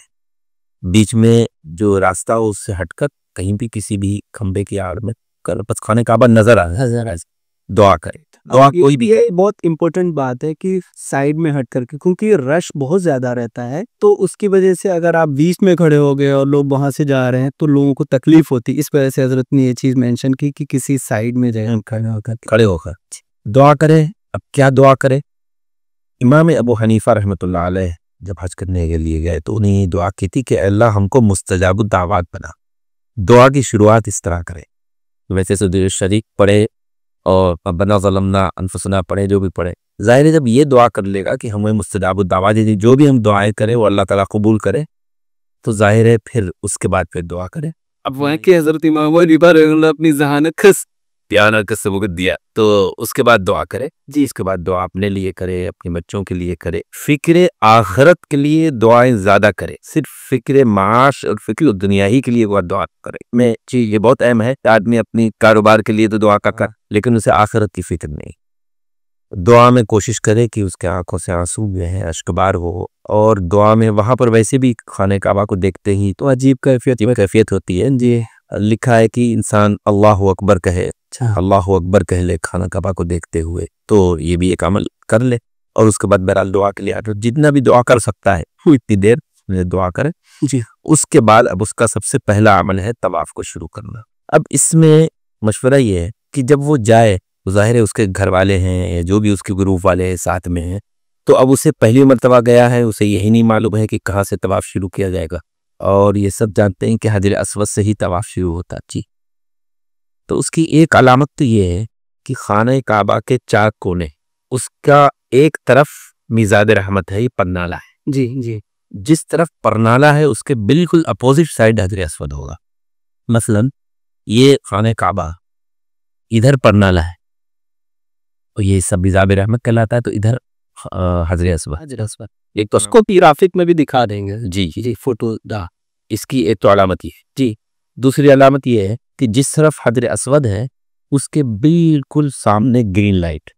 बीच में जो रास्ता हो उससे हटकर कहीं भी किसी भी खंबे की आड़ में कर बस खाने काबा नजर आ दुआ करे। दुआ कोई भी ये बहुत इंपॉर्टेंट बात है कि साइड में हट करके, क्योंकि रश बहुत ज्यादा रहता है, तो उसकी वजह से अगर आप बीच में खड़े हो गए और लोग वहां से जा रहे हैं तो लोगों को तकलीफ होती है। इस वजह से हजरत ने ये चीज मेंशन की कि किसी साइड में जगह खड़े होकर दुआ करे। अब क्या दुआ करे? इमाम अबू हनीफा रहमतुल्लाह अलैह जब हज करने के लिए गए तो उन्हें ये दुआ की थी कि अल्लाह हमको मुस्तजाब दावत बना। दुआ की शुरुआत इस तरह करें। वैसे तो शरीक पढ़े और रब्बना ज़लमना अनफुसना पढ़े, जो भी पढ़े, ज़ाहिर है जब ये दुआ कर लेगा कि हमें मुस्तजाब दावत दी, जो भी हम दुआएं करें वो अल्लाह ताला कबूल करे, तो जाहिर है फिर उसके बाद फिर दुआ करें। अब वहाँ के हज़रत इमाम हनीफा अपनी ज़हानत खस प्याना का सबूत दिया तो उसके बाद दुआ करे जी। इसके बाद दुआ अपने लिए करे, अपने बच्चों के लिए करे, फिक्र आखिरत के लिए दुआएं ज्यादा करे। सिर्फ फिक्र माश और फिक्र दुनिया ही के लिए वो दुआ करे मैं जी, ये बहुत अहम है। आदमी अपनी कारोबार के लिए तो दुआ कर, लेकिन उसे आखिरत की फिक्र नहीं। दुआ में कोशिश करे कि उसके आंखों से आंसू जो है अश्कबार हो, और दुआ में वहां पर वैसे भी खाने काबा को देखते ही तो अजीब कैफियत होती है जी। लिखा है कि इंसान अल्लाह अकबर कहे, अल्लाह अकबर कह ले खाना काबा को देखते हुए, तो ये भी एक अमल कर ले। और उसके बाद बहरहाल दुआ के लिए जितना भी दुआ कर सकता है वो इतनी देर दुआ करे जी। उसके बाद अब उसका सबसे पहला अमल है तवाफ को शुरू करना। अब इसमें मशवरा ये है कि जब वो जाए तो जाहिर है उसके घर वाले हैं या जो भी उसके ग्रुप वाले हैं साथ में हैं, तो अब उसे पहली मरतबा गया है, उसे यही नहीं मालूम है कि कहाँ से तवाफ शुरू किया जाएगा। और ये सब जानते हैं कि हजर अस्वद से ही तवाफ शुरू होता जी। तो उसकी एक अलामत तो ये है कि खाने काबा के 4 कोने, उसका एक तरफ मिजाद रहमत है, ये परनाला है जी जी। जिस तरफ परनाला है उसके बिल्कुल अपोजिट साइड हजर अस्वद होगा। मसलन ये खाने काबा, इधर परनाला है और ये सब मिजाद रहमत कहलाता है, तो इधर हजर अस्वद। एक तो उसको ग्राफिक में भी दिखा देंगे जी जी फोटो दा। इसकी एक तो अलामत ये जी। दूसरी अलामत ये है कि जिस तरफ हजर अस्वद है उसके बिल्कुल सामने ग्रीन लाइट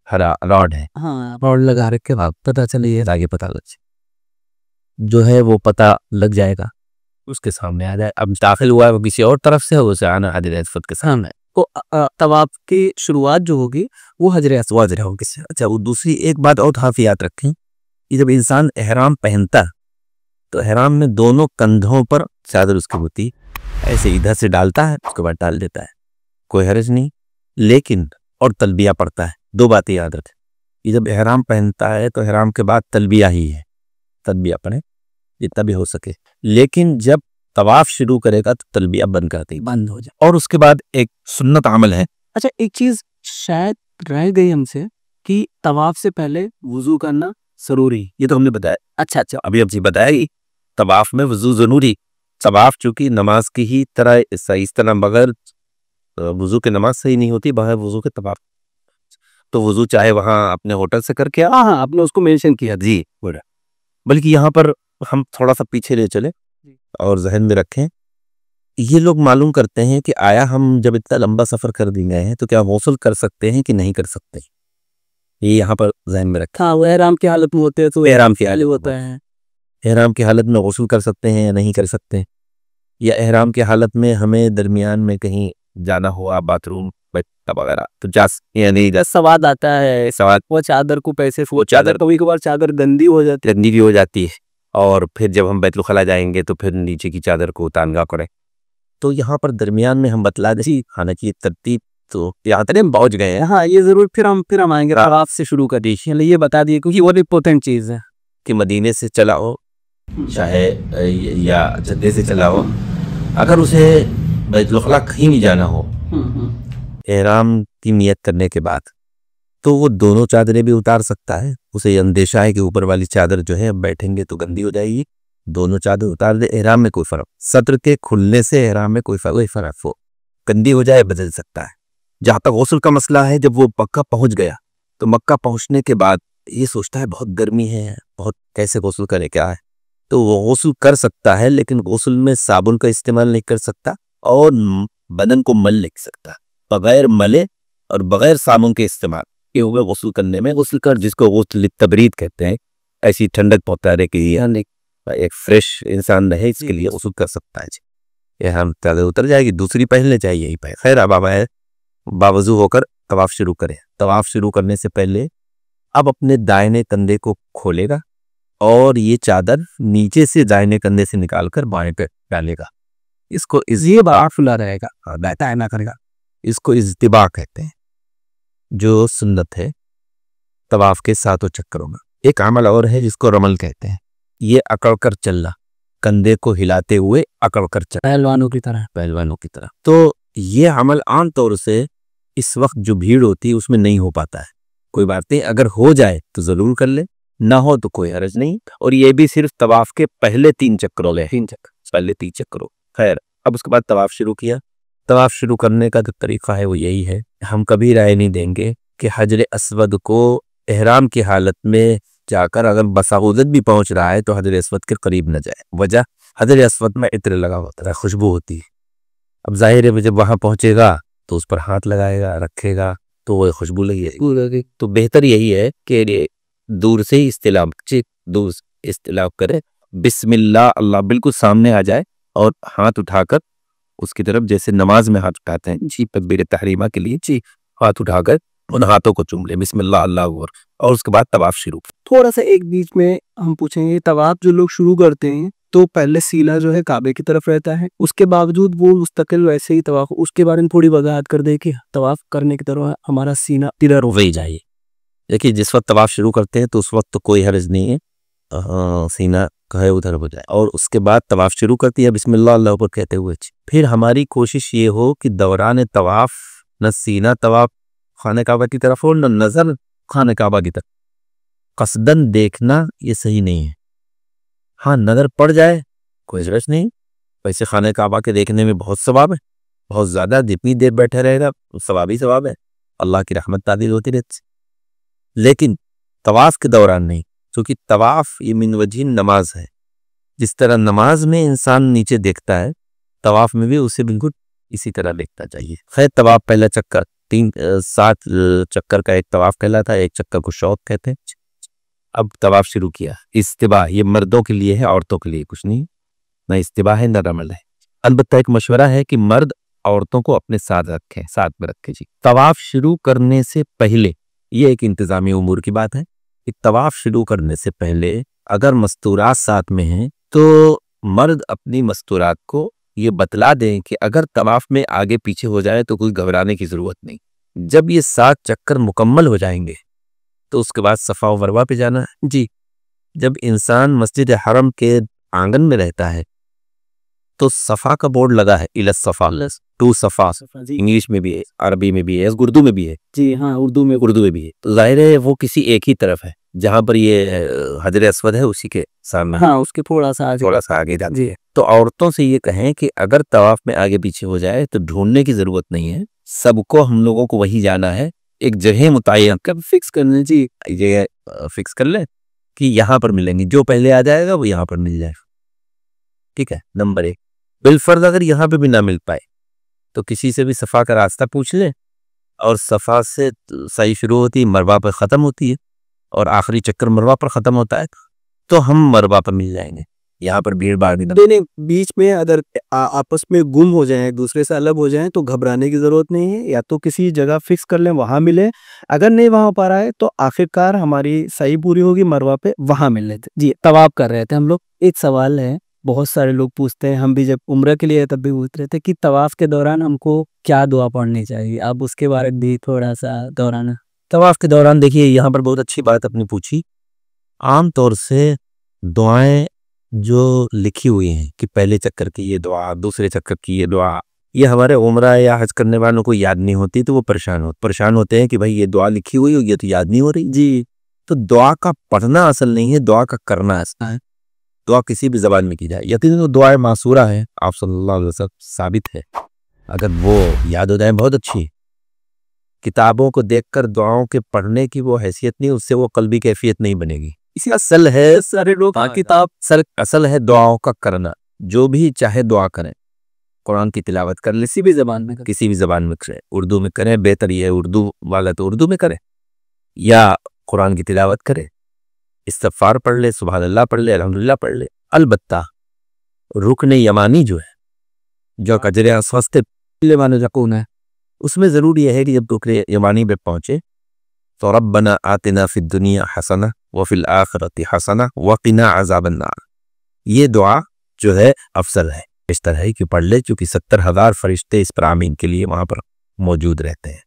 हरा रॉड है, हाँ रॉड लगा रखे बाद पता चले, आगे पता लग जाए जो है वो पता लग जाएगा, उसके सामने आ जाए। अब दाखिल हुआ है वो किसी और तरफ से, उसे आना हजर अस्वद के सामने। तो तवाफ की शुरुआत जो होगी वो हजर अस्वद होगी। अच्छा, वो दूसरी एक बात और काफी याद रखें कि जब इंसान एहराम पहनता तो एहराम में दोनों कंधों पर चादर उसकी होती, ऐसे इधर से डालता है उसके बाद डाल देता है, कोई हर्ज नहीं। लेकिन और तलबिया पड़ता है। 2 बातें याद रखें कि जब एहराम पहनता है तो एहराम के बाद तलबिया ही है, तलबिया पढ़े जितना भी हो सके। लेकिन जब तवाफ शुरू करेगा तो तलबिया बंद करते ही बंद हो जाए। और उसके बाद एक सुन्नत अमल है। अच्छा, एक चीज शायद रह गई हमसे कि तवाफ से पहले वुजू करना जरूरी, ये तो हमने बताया। अच्छा अभी अब जी बताया तवाफ में वुजू जरूरी। तवाफ चूंकि नमाज की ही तरह इस तरह बगैर वुजू के नमाज सही नहीं होती, बगैर वुजू के तवाफ। तो वुजू चाहे वहां अपने होटल से करके, हाँ आपने उसको मेंशन किया जी, बल्कि यहाँ पर हम थोड़ा सा पीछे ले चले और जहन में रखें, ये लोग मालूम करते हैं कि आया हम जब इतना लंबा सफर कर दी गए हैं तो क्या गौसल कर सकते हैं कि नहीं कर सकते, ये यहाँ पर जहन में रखा। हाँ, वो एहराम की हालत में होते हैं तो एहराम की हालत होता है, एहराम की हालत में गौसल कर सकते हैं या नहीं कर सकते, या एहराम की हालत में हमें दरमियान में कहीं जाना हुआ बाथरूम वगैरह तो यानी सवाद आता है, सवाद वो चादर को पैसे, वो चादर कभी कभार चादर गंदी भी हो जाती है, और फिर जब हम बैतुल खला जाएंगे तो फिर नीचे की चादर को उतारना करें। तो यहाँ पर दरमियान में हम बतला दें खाने की तरतीब, तो यहाँ तक हम पहुँच गए हैं। हाँ, ये जरूर फिर हम आएंगे, तवाफ से शुरू कर दीजिए, ये बता दिए क्योंकि वो इंपॉर्टेंट चीज़ है कि मदीने से चला हो चाहे या जद्दे से चला हो, अगर उसे बैतुल खला कहीं भी जाना हो एहराम की नियत करने के बाद, तो वो दोनों चादरें भी उतार सकता है। उसे अंदेशा है कि ऊपर वाली चादर जो है बैठेंगे तो गंदी हो जाएगी, दोनों चादर उतार दे। एहराम में कोई फर्क, सत्र के खुलने से एहराम में कोई फर्क हो, गंदी हो जाए बदल सकता है, जहाँ तक गौसल का मसला है, जब वो मक्का पहुंच गया तो मक्का पहुंचने के बाद ये सोचता है बहुत गर्मी है, बहुत कैसे गौसल करे, क्या है, तो वो गौसल कर सकता है, लेकिन गौसल में साबुन का इस्तेमाल नहीं कर सकता और बदन को मल नहीं सकता। बगैर मले और बगैर साबुन के इस्तेमाल ये हुए गौसल करने में, गौसल कर जिसको गौसल तबरीद कहते हैं, ऐसी ठंडक पहुंचाने के लिए एक फ्रेश इंसान रहे, इसके लिए गौसल कर सकता है। ये हम ताज़ा उतर जाएगी, दूसरी पहनने चाहिए यही पाए। खैर अब आए बावजू होकर तवाफ शुरू करें। तवाफ शुरू करने से पहले अब अपने दाहिने कंधे को खोलेगा और ये चादर नीचे से दाहिने कंधे से निकालकर बाएं पे डालेगा। इसको ये बार खुला रहेगा, बैठा ना करेगा। इसको इज्तिबा कहते हैं, जो सुन्नत है तवाफ के 7 चक्करों में। एक अमल और है जिसको रमल कहते हैं, ये अकड़ कर चलना, कंधे को हिलाते हुए अकड़ कर चलना, पहलवानों की तरह। तो ये अमल आम तौर से इस वक्त जो भीड़ होती है उसमें नहीं हो पाता है। कोई बात नहीं, अगर हो जाए तो जरूर कर ले, ना हो तो कोई हर्ज नहीं। और ये भी सिर्फ तवाफ के पहले 3 चक्करों ले, पहले 3 चक्करों। खैर अब उसके बाद तवाफ शुरू किया। तवाफ शुरू करने का जो तरीका है वो यही है, हम कभी राय नहीं देंगे कि हजर अस्वद को एहराम की हालत में जाकर अगर बसाउदत भी पहुंच रहा है तो हजर अस्वद के करीब न जाए। वजह हजर अस्वद में इत्र लगा होता है, खुशबू होती है। अब जाहिर है जब वहां पहुंचेगा तो उस पर हाथ लगाएगा, रखेगा तो वो खुशबू लगेगी। तो बेहतर यही है कि दूर से इस्तिलाम करे, बिस्मिल्लाह अल्लाह बिल्कुल सामने आ जाए और हाथ उठाकर उसकी तरफ, जैसे नमाज में हाथ उठाते हैं जी तकबीर तहरीमा के लिए, जी हाथ उठाकर उन हाथों को चूम ले, बिस्मिल्लाह अल्लाह अकबर, और उसके बाद तवाफ शुरू। थोड़ा सा एक बीच में हम पूछेंगे, तवाफ जो लोग शुरू करते हैं तो पहले सीना जो है काबे की तरफ रहता है, उसके बावजूद वो मुस्तकिल वैसे ही तवाफ, उसके बारे में थोड़ी वजाहत कर दे कि तवाफ करने की तरफ हमारा सीना तिरर हो जाए। देखिए जिस वक्त तवाफ शुरू करते हैं तो उस वक्त तो कोई हर्ज नहीं है, सीना कहे उधर हो जाए, और उसके बाद तवाफ शुरू करती है बिस्मिल्लाह अल्लाह अकबर कहते हुए। फिर हमारी कोशिश ये हो कि दौरान तवाफ न सीना तवाफ खाने काबा की तरफ हो, न नजर खाने काबा की तरफ। कसदन देखना ये सही नहीं है। हाँ नजर पड़ जाए कोई जरूरत नहीं, वैसे खाने काबा के देखने में बहुत सवाब है, बहुत ज्यादा, जितनी देर बैठे रहेगा सवाब ही सवाब है, अल्लाह की रहमत तादील होती रहती। लेकिन तवाफ के दौरान नहीं, क्योंकि तवाफ ये मिन वजह नमाज है। जिस तरह नमाज में इंसान नीचे देखता है, तवाफ में भी उसे बिल्कुल इसी तरह देखना चाहिए। खैर तवाफ पहला चक्कर 7 चक्कर का एक तवाफ कहलाता है, एक चक्कर को शौक कहते हैं। अब तवाफ शुरू किया। इस्तिबा ये मर्दों के लिए है, औरतों के लिए कुछ नहीं, ना इस्तिबा है ना रमल है। अलबत्ता एक मशवरा है कि मर्द औरतों को अपने साथ रखें, साथ में रखें जी। तवाफ शुरू करने से पहले, ये एक इंतजामी उमूर की बात है कि तवाफ शुरू करने से पहले अगर मस्तूरात साथ में हैं तो मर्द अपनी मस्तूरात को ये बतला दें कि अगर तवाफ में आगे पीछे हो जाए तो कोई घबराने की जरूरत नहीं। जब ये 7 चक्कर मुकम्मल हो जाएंगे तो उसके बाद सफ़ा व मरवा पे जाना है जी। जब इंसान मस्जिद हरम के आंगन में रहता है तो सफ़ा का बोर्ड लगा है, इलस सफ़ा, 2 सफ़ा, इंग्लिश में भी है, अरबी में भी है, उर्दू में भी है जी। हाँ उर्दू में भी है। तो जाहिर है वो किसी एक ही तरफ है, जहाँ पर ये हजर अस्वद है उसी के सामने, हाँ उसके थोड़ा सा आगे जाती है। तो औरतों से ये कहें कि अगर तवाफ में आगे पीछे हो जाए तो ढूंढने की जरूरत नहीं है, सबको हम लोगों को वही जाना है। एक जगह मुतय्यन कब फिक्स करने जी, जगह फिक्स कर ले कि यहाँ पर मिलेंगे, जो पहले आ जाएगा वो यहाँ पर मिल जाएगा, ठीक है। नंबर 1, बिलफर्ज अगर यहाँ पे भी ना मिल पाए तो किसी से भी सफ़ा का रास्ता पूछ ले, और सफ़ा से सही शुरू होती है, मरवा पर ख़त्म होती है, और आखिरी चक्कर मरवा पर ख़त्म होता है, तो हम मरवा पर मिल जाएंगे। यहाँ पर भीड़ भाड़ नहीं, बीच में अगर आपस में गुम हो जाए, एक दूसरे से अलग हो जाए तो घबराने की जरूरत नहीं है, या तो किसी जगह फिक्स कर लें वहां मिले, अगर नहीं वहां पा रहा है तो आखिरकार हमारी सही पूरी होगी मरवा पे, वहां मिल लेते जी। तवाफ कर रहे थे हम लोग, एक सवाल है बहुत सारे लोग पूछते हैं, हम भी जब उम्र के लिए तब भी पूछ रहे थे कि तवाफ के दौरान हमको क्या दुआ पढ़नी चाहिए, आप उसके बारे में भी थोड़ा सा दौरान। तवाफ के दौरान देखिए यहाँ पर बहुत अच्छी बात अपनी पूछी। आम तौर से दुआएं जो लिखी हुई हैं कि पहले चक्कर की ये दुआ, दूसरे चक्कर की ये दुआ, ये हमारे उम्रा या हज करने वालों को याद नहीं होती तो वो परेशान होते हैं कि भाई ये दुआ लिखी हुई हो, ये तो याद नहीं हो रही जी। तो दुआ का पढ़ना असल नहीं है, दुआ का करना असल है। दुआ किसी भी जबान में की जाए, यकीनन तो दुआ मासूरा है, आप सल्लल्लाहु अलैहि वसल्लम साबित है, अगर वो याद हो जाए बहुत अच्छी। किताबों को देखकर दुआओं के पढ़ने की वो हैसियत नहीं, उससे वो कल्बी कैफियत नहीं बनेगी। इसी असल है सारे लोग किताब सर असल है दुआओं का करना। जो भी चाहे दुआ करें, कुरान की तिलावत कर ले, किसी भी ज़बान में करें, उर्दू में करें, बेहतर ये है उर्दू वाला तो उर्दू में करे, या कुरान की तिलावत करे, इस्तिग़फ़ार पढ़ ले, सुभान अल्लाह पढ़ ले, अल्हम्दुलिल्लाह पढ़ ले। अलबत्ता रुकन यमानी जो है, जो कजरे अस्वस्ते मानो जकून है, उसमें ज़रूरी है कि जब रुकन यमानी पे पहुँचे तो रब्बना आतिना फिद दुनिया हसना व फिल आखिरति हसना व क़िना अज़ाबन नार, ये दुआ जो है अफसल है, इस तरह है कि पढ़ ले, चूँकि 70,000 फरिश्ते इस पर आमीन के लिए वहाँ पर मौजूद रहते हैं,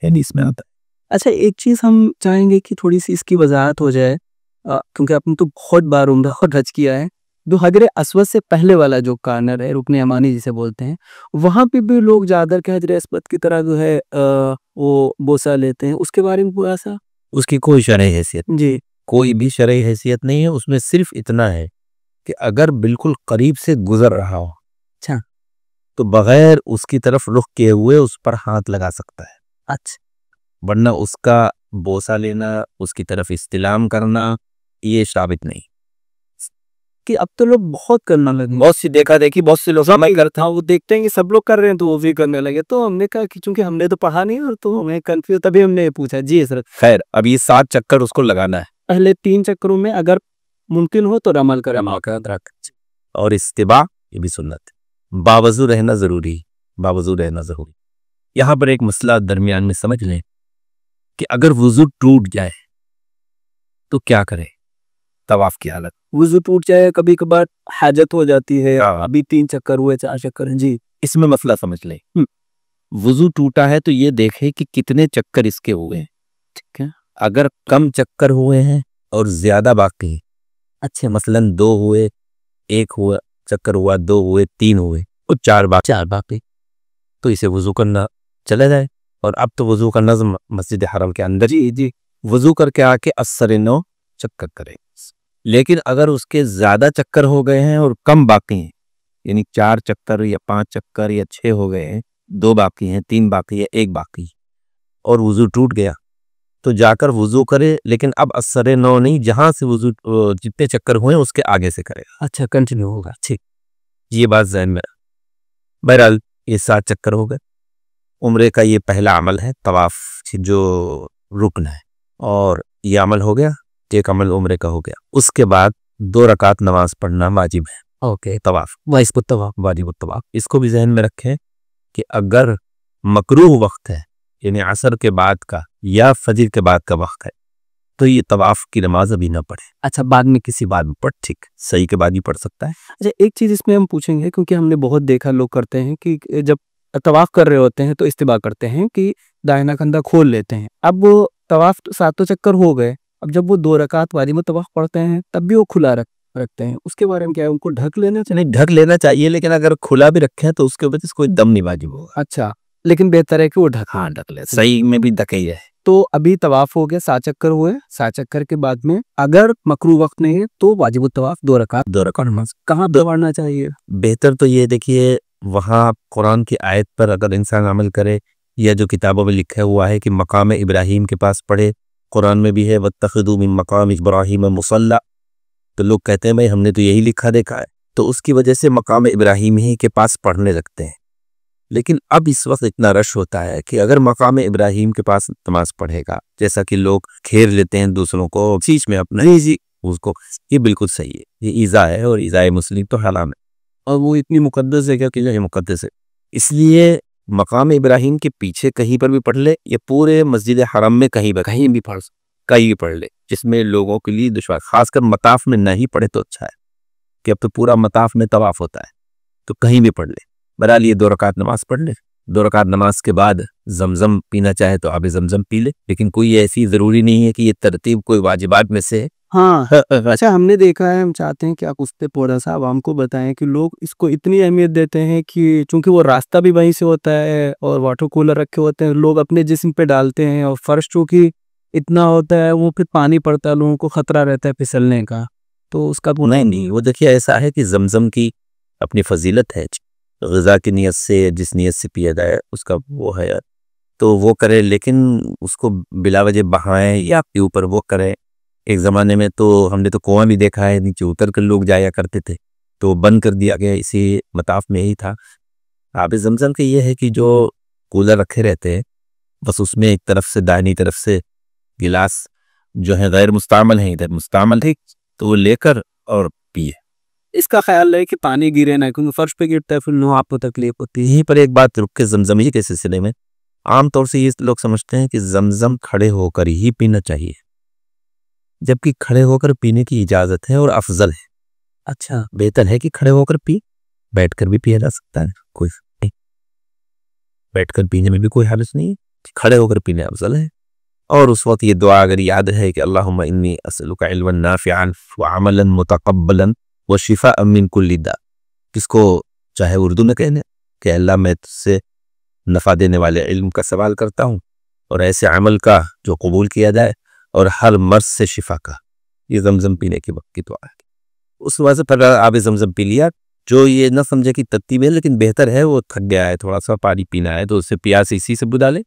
यानी इसमें आता है। अच्छा, एक चीज़ हम चाहेंगे कि थोड़ी सी इसकी वजाहत हो जाए, क्योंकि आपने तो बहुत बार उम्रा और हज किया है। जो हजर अस्वद से पहले वाला जो कार्नर है, रुकन यमानी जिसे बोलते हैं, वहाँ पे भी लोग ज़्यादा के हजर अस्वद की तरह जो है वो बोसा लेते हैं, उसके बारे में पूरा सा? उसकी कोई शरई हैसियत जी, कोई भी शरई हैसियत नहीं है। उसमें सिर्फ इतना है कि अगर बिल्कुल करीब से गुजर रहा हो, अच्छा, तो बगैर उसकी तरफ रुख किए हुए उस पर हाथ लगा सकता है, अच्छा, वरना उसका बोसा लेना, उसकी तरफ इस्तिलाम करना, ये साबित नहीं। कि अब तो लोग बहुत करना लगे। बहुत सी देखा देखी, बहुत से लोग मैं करता हाँ, वो देखते हैं कि सब लोग कर रहे हैं तो वो भी करने लगे, तो हमने कहा कि चूंकि हमने तो पढ़ा नहीं और तो हमें कंफ्यूज, तभी हमने पूछा। जी हजरत। खैर, अब ये 7 चक्कर उसको लगाना है, पहले 3 चक्करों में अगर मुमकिन हो तो रमल करें, और इस्तिबा ये भी सुन्नत है। बावजू रहना जरूरी, बावजू रहना जरूरी। यहाँ पर एक मसला दरमियान में समझ लें कि अगर वुजू टूट जाए तो क्या करें तवाफ की हालत। वुजू टूट जाए, कभी कभार हाजत हो जाती है, अभी 3 चक्कर हुए, 4 चक्कर हैं। जी, इसमें मसला समझ लें। वुजू टूटा है तो ये देखे कि कितने चक्कर इसके हुए हैं, ठीक है। अगर कम चक्कर हुए हैं और ज्यादा बाकी हैं, अच्छे मसलन 2 हुए, 1 हुआ चक्कर हुआ, 2 हुए, 3 हुए और 4 बाकी, तो इसे वुजू करना चला जाए। और अब तो वुजू का नज़म मस्जिद हरम के अंदर जी, वुजू करके आके अस्सर 9 चक्कर करें। लेकिन अगर उसके ज्यादा चक्कर हो गए हैं और कम बाकी हैं, यानी 4 चक्कर या 5 चक्कर या 6 हो गए हैं, 2 बाकी हैं, 3 बाकी है, 1 बाकी, और वुजू टूट गया, तो जाकर वुजू करे, लेकिन अब अस्सर 9 नहीं, जहां से वुजू जितने चक्कर हुए उसके आगे से करेगा। अच्छा, कंटिन्यू होगा, ठीक। ये बात ज़हन में। बहरहाल ये 7 चक्कर हो गए। उम्रे का ये पहला अमल है, तवाफ जो रुकन है, और ये अमल हो गया, एक अमल उम्रे का हो गया। उसके बाद 2 रकात नमाज पढ़ना वाजिब है। ओके, तवाफ वाजिब तवाफ। इसको भी जहन में रखें कि अगर मकरूह वक्त है, यानी असर के बाद का या फजर के बाद का वक्त है, तो ये तवाफ की नमाज अभी ना पढ़े। अच्छा, बाद में किसी बाद में पढ़, ठीक, सही के बाद ही पढ़ सकता है। अच्छा, एक चीज इसमें हम पूछेंगे, क्योंकि हमने बहुत देखा लोग करते हैं कि जब तवाफ कर रहे होते हैं तो इस्तिबा करते हैं कि दाहिना कंधा खोल लेते हैं। अब वो तवाफ 7 चक्कर हो गए, अब जब वो 2 रकात वाली में तवाफ पढ़ते हैं तब भी वो खुला रखते हैं, उसके बारे में क्या है? उनको ढक लेना चाहिए? नहीं, ढक लेना चाहिए, लेकिन अगर खुला भी रखे तो उसके वजह से कोई दम नहीं वाजिब होगा। अच्छा, लेकिन बेहतर है कि वो ढक ले, सही में भी ढके ही है। तो अभी तवाफ हो गया, 7 चक्कर हुए, 7 चक्कर के बाद में अगर मकरू वक्त नहीं है तो वाजिब तवाफ 2 रकात नमाज कहाँ पढ़ना चाहिए? बेहतर तो ये देखिए, वहाँ कुरान की आयत पर अगर इंसान अमल करे, या जो किताबों में लिखा हुआ है कि मकाम इब्राहीम के पास पढ़े, कुरान में भी है वत्तखिदू मिन मकाम इब्राहीम मुसल्ला, तो लोग कहते हैं भाई हमने तो यही लिखा देखा है, तो उसकी वजह से मकाम इब्राहीम ही के पास पढ़ने लगते हैं। लेकिन अब इस वक्त इतना रश होता है कि अगर मकाम इब्राहीम के पास नमाज पढ़ेगा, जैसा कि लोग घेर लेते हैं दूसरों को चीज में अपना जी उसको, ये बिल्कुल सही है, ये ईज़ा है, और ईज़ाए मुस्लिम तो हराम है, और वो इतनी मुकद्दस है क्या कि ये मुकद्दस है। इसलिए मकाम इब्राहीम के पीछे कहीं पर भी पढ़ ले, या पूरे मस्जिद हरम में कहीं भी पढ़ ले, जिसमें लोगों के लिए दुश्वार, खासकर मताफ में नहीं पढ़े तो अच्छा है, कि अब तो पूरा मताफ में तवाफ होता है, तो कहीं भी पढ़ ले। बहरहाल ये 2 रकात नमाज पढ़ ले। 2 रकात नमाज के बाद जमजम पीना चाहे तो आबे जमजम पी ले, लेकिन कोई ऐसी जरूरी नहीं है कि ये तरतीब कोई वाजिबात में से। हाँ, अच्छा, हमने देखा है, हम चाहते हैं कि आप उस पर थोड़ा सा आवाम को बताएं कि लोग इसको इतनी अहमियत देते हैं कि चूंकि वो रास्ता भी वहीं से होता है और वाटर कूलर रखे होते हैं, लोग अपने जिस्म पे डालते हैं, और फर्श चूंकि इतना होता है, वो फिर पानी पड़ता है, लोगों को खतरा रहता है फिसलने का, तो उसका नहीं, वो देखिए ऐसा है कि जमजम की अपनी फजीलत है, ग़िज़ा की नियत से, जिस नियत से पिया जाए उसका वो है, तो वो करे, लेकिन उसको बिला वजह बहाएं या आपके ऊपर वो करे। एक ज़माने में तो हमने तो कुआं भी देखा है, नीचे उतर कर लोग जाया करते थे, तो बंद कर दिया गया, इसी मताफ में ही था। आब ज़मज़म के ये है कि जो कूलर रखे रहते हैं, बस उसमें एक तरफ से दाहिनी तरफ से गिलास जो है गैर मुस्तामल है, इधर मुस्तामल है, तो वो लेकर और पिए। इसका ख्याल रहे कि पानी गिरे ना, क्योंकि फर्श पे गिरता है फिर नो आपको तकलीफ होती है। यहीं पर एक बात रुक के ज़मज़मी के सिलसिले में, आमतौर से ये लोग समझते हैं कि ज़मज़म खड़े होकर ही पीना चाहिए, जबकि खड़े होकर पीने की इजाज़त है और अफजल है। अच्छा, बेहतर है कि खड़े होकर पी, बैठकर भी पिया जा सकता है, कोई नहीं, बैठकर पीने में भी कोई हर्ज नहीं है, खड़े होकर पीने अफजल है। और उस वक्त ये दुआ अगर याद है कि अल्लाहुम्मा इन्नी असअलुका इल्मन नाफ़िअन व अमलन मुतक़ब्बलन व शिफ़ाअन मिन कुल्लि दा, किसको चाहे उर्दू में कहने कि अल्लाह मैं तुझसे नफ़ा देने वाले इल्म का सवाल करता हूँ और ऐसे अमल का जो कबूल किया जाए और हर मर्ज से शिफा का। ये ज़मज़म पीने के वक्त की दुआ है। उस वजह पर आब ज़मज़म पी लिया, जो ये न समझे कि तरतीब है, लेकिन बेहतर है, वो थक गया है, थोड़ा सा पानी पीना है, तो उससे प्यास इसी से बुझा ले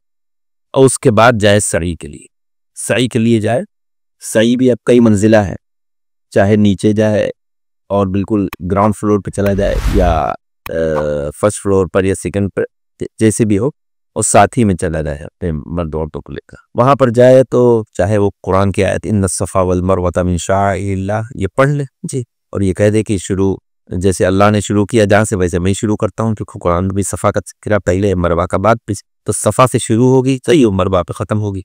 और उसके बाद जाए सई के लिए। सई के लिए जाए, सई भी अब कई मंजिला है, चाहे नीचे जाए और बिल्कुल ग्राउंड फ्लोर पे चला जाए या फर्स्ट फ्लोर पर या सेकंड पर, जैसे भी हो, और साथ ही में चला जाए अपने मर्द औरतों को लेकर। वहाँ पर जाए तो चाहे वो कुरान की आयत इन्न सफ़ा वल मरवता मिन शाइरिल्लाह ये पढ़ ले जी, और ये कह दे कि शुरू जैसे अल्लाह ने शुरू किया जहाँ से, वैसे मैं शुरू करता हूँ, क्योंकि कुरान में भी सफ़ा का जिक्र पहले मरवा का बाद, तो सफ़ा से शुरू होगी, सही मरवा पे ख़त्म होगी।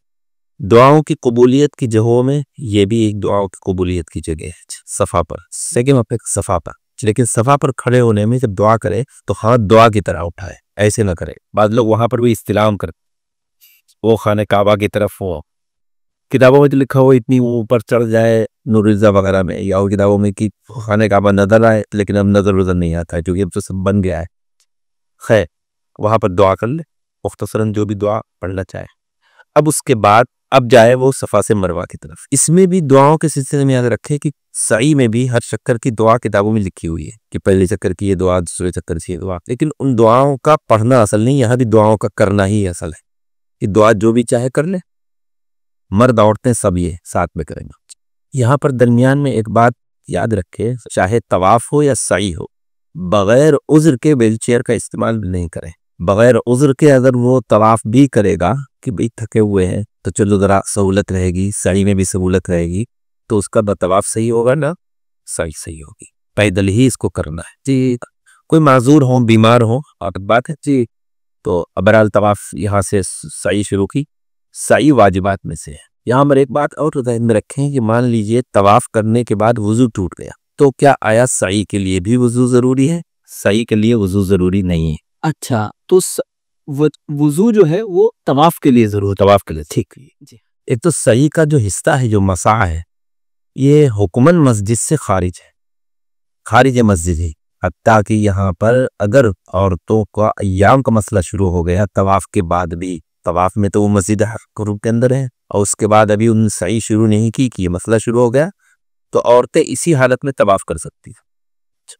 दुआओं की कबूलियत की जगहों में ये भी एक दुआओं की कबूलियत की जगह है, सफ़ा पर, सेकंड पे सफ़ा पर। लेकिन सफ़ा पर खड़े होने में जब दुआ करे तो हाथ दुआ की तरह उठाए, ऐसे ना करे। बाद लोग वहाँ पर भी इस्तिलाम करते, वो खाने काबा की तरफ, वो किताबों में तो लिखा हो इतनी ऊपर चढ़ जाए नूरिज़ा वगैरह में, या किताबों में कि खाने काबा नजर आए, लेकिन अब नजर नहीं आता है क्योंकि अब तो सब बन गया है। खैर, वहाँ पर दुआ कर ले मुख्तसरन, जो भी दुआ पढ़ना चाहे। अब उसके बाद अब जाए वो सफ़ा से मरवा की तरफ। इसमें भी दुआओं के सिलसिले में याद रखें कि सई में भी हर चक्कर की दुआ किताबों में लिखी हुई है कि पहले चक्कर की ये दुआ, दूसरे चक्कर की ये दुआ, लेकिन उन दुआओं का पढ़ना असल नहीं, यहाँ भी दुआओं का करना ही असल है। कि दुआ जो भी चाहे कर ले, मर्द औरतें सब ये साथ में करेंगे। यहाँ पर दरमियान में एक बात याद रखे, चाहे तवाफ हो या सई हो, बगैर उज़्र के व्हीलचेयर का इस्तेमाल नहीं करें। बगैर उज़्र के अगर वो तवाफ भी करेगा कि भाई थके हुए हैं, तो चलो ज़रा सहूलत रहेगी, सही में भी सहूलत रहेगी, तो उसका तवाफ सही होगा ना सही सही होगी। पैदल ही इसको करना है जी। कोई माजूर हो, बीमार हो, और बात है जी, तो अबराल तवाफ यहाँ से सही शुरू की, सही वाजिबात में से है। यहाँ पर एक बात और ध्यान में रखें कि मान लीजिए तवाफ करने के बाद वुजू टूट गया, तो क्या आया सही के लिए भी वुजू ज़रूरी है? सही के लिए वुजू ज़रूरी नहीं है। अच्छा, तो वुजू जो है वो तवाफ के लिए जरूर, तवाफ के लिए ठीक है। एक तो सही का जो हिस्सा है, जो मसा है, ये हुक्मन मस्जिद से खारिज है, खारिज मस्जिद है। हत्ता कि यहाँ पर अगर औरतों का अय्याम का मसला शुरू हो गया तवाफ के बाद भी, तवाफ में तो वो मस्जिद हरम के अंदर है, और उसके बाद अभी उन सही शुरू नहीं की कि ये मसला शुरू हो गया, तो औरतें इसी हालत में तवाफ कर सकती है।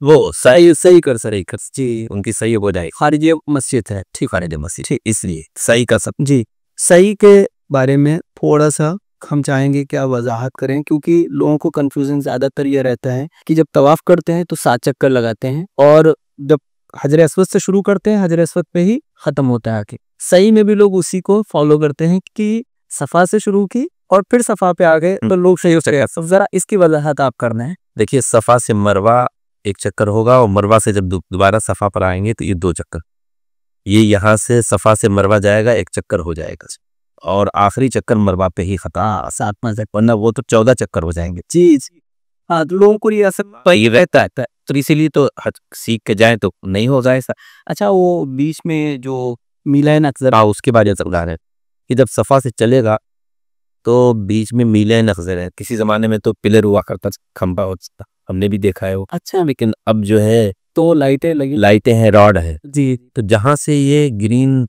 वो सही कर जी, उनकी सही हो जाए, खारिज मस्जिद है, ठीक, खारिज मस्जिद, ठीक, इसलिए सही का सब जी। सही के बारे में थोड़ा सा हम चाहेंगे कि आप वजाहत करें, क्योंकि लोगों को कंफ्यूजन ज़्यादातर ये रहता है कि जब तवाफ करते हैं तो 7 चक्कर लगाते हैं, और जब हजर अस्वद से शुरू करते हैं हजर अस्वद पे ही ख़त्म होता है आके। सही में भी लोग उसी को फॉलो करते हैं कि सफ़ा से शुरू की और फिर सफ़ा पे आ गए, तो लोग सही हो सके। ज़रा इसकी वजाहत आप करना है। देखिए, सफ़ा से मरवा एक चक्कर होगा, और मरवा से जब दोबारा सफ़ा पर आएंगे तो ये 2 चक्कर, ये यहाँ से सफ़ा से मरवा जाएगा, 1 चक्कर हो जाएगा, और आखिरी चक्कर मरवा पे ही खत्म, 7 चक्कर, वरना वो तो 14 चक्कर हो जाएंगे। जी जी, हाँ, तो लोगों को ये असर ये रहता है, तो इसीलिए तो सीख के जाए तो नहीं हो जाए ऐसा। अच्छा, वो बीच में जो मीलान अक्सर, हाँ, उसके बाद समझा रहे कि जब सफ़ा से चलेगा तो बीच में मीलान अक्सर है। किसी ज़माने में तो पिलर हुआ करता, खंबा होता, हमने भी देखा है वो। अच्छा, लेकिन अब जो है तो लाइटें लगी, लाइटें हैं, रॉड है जी। तो जहाँ से ये ग्रीन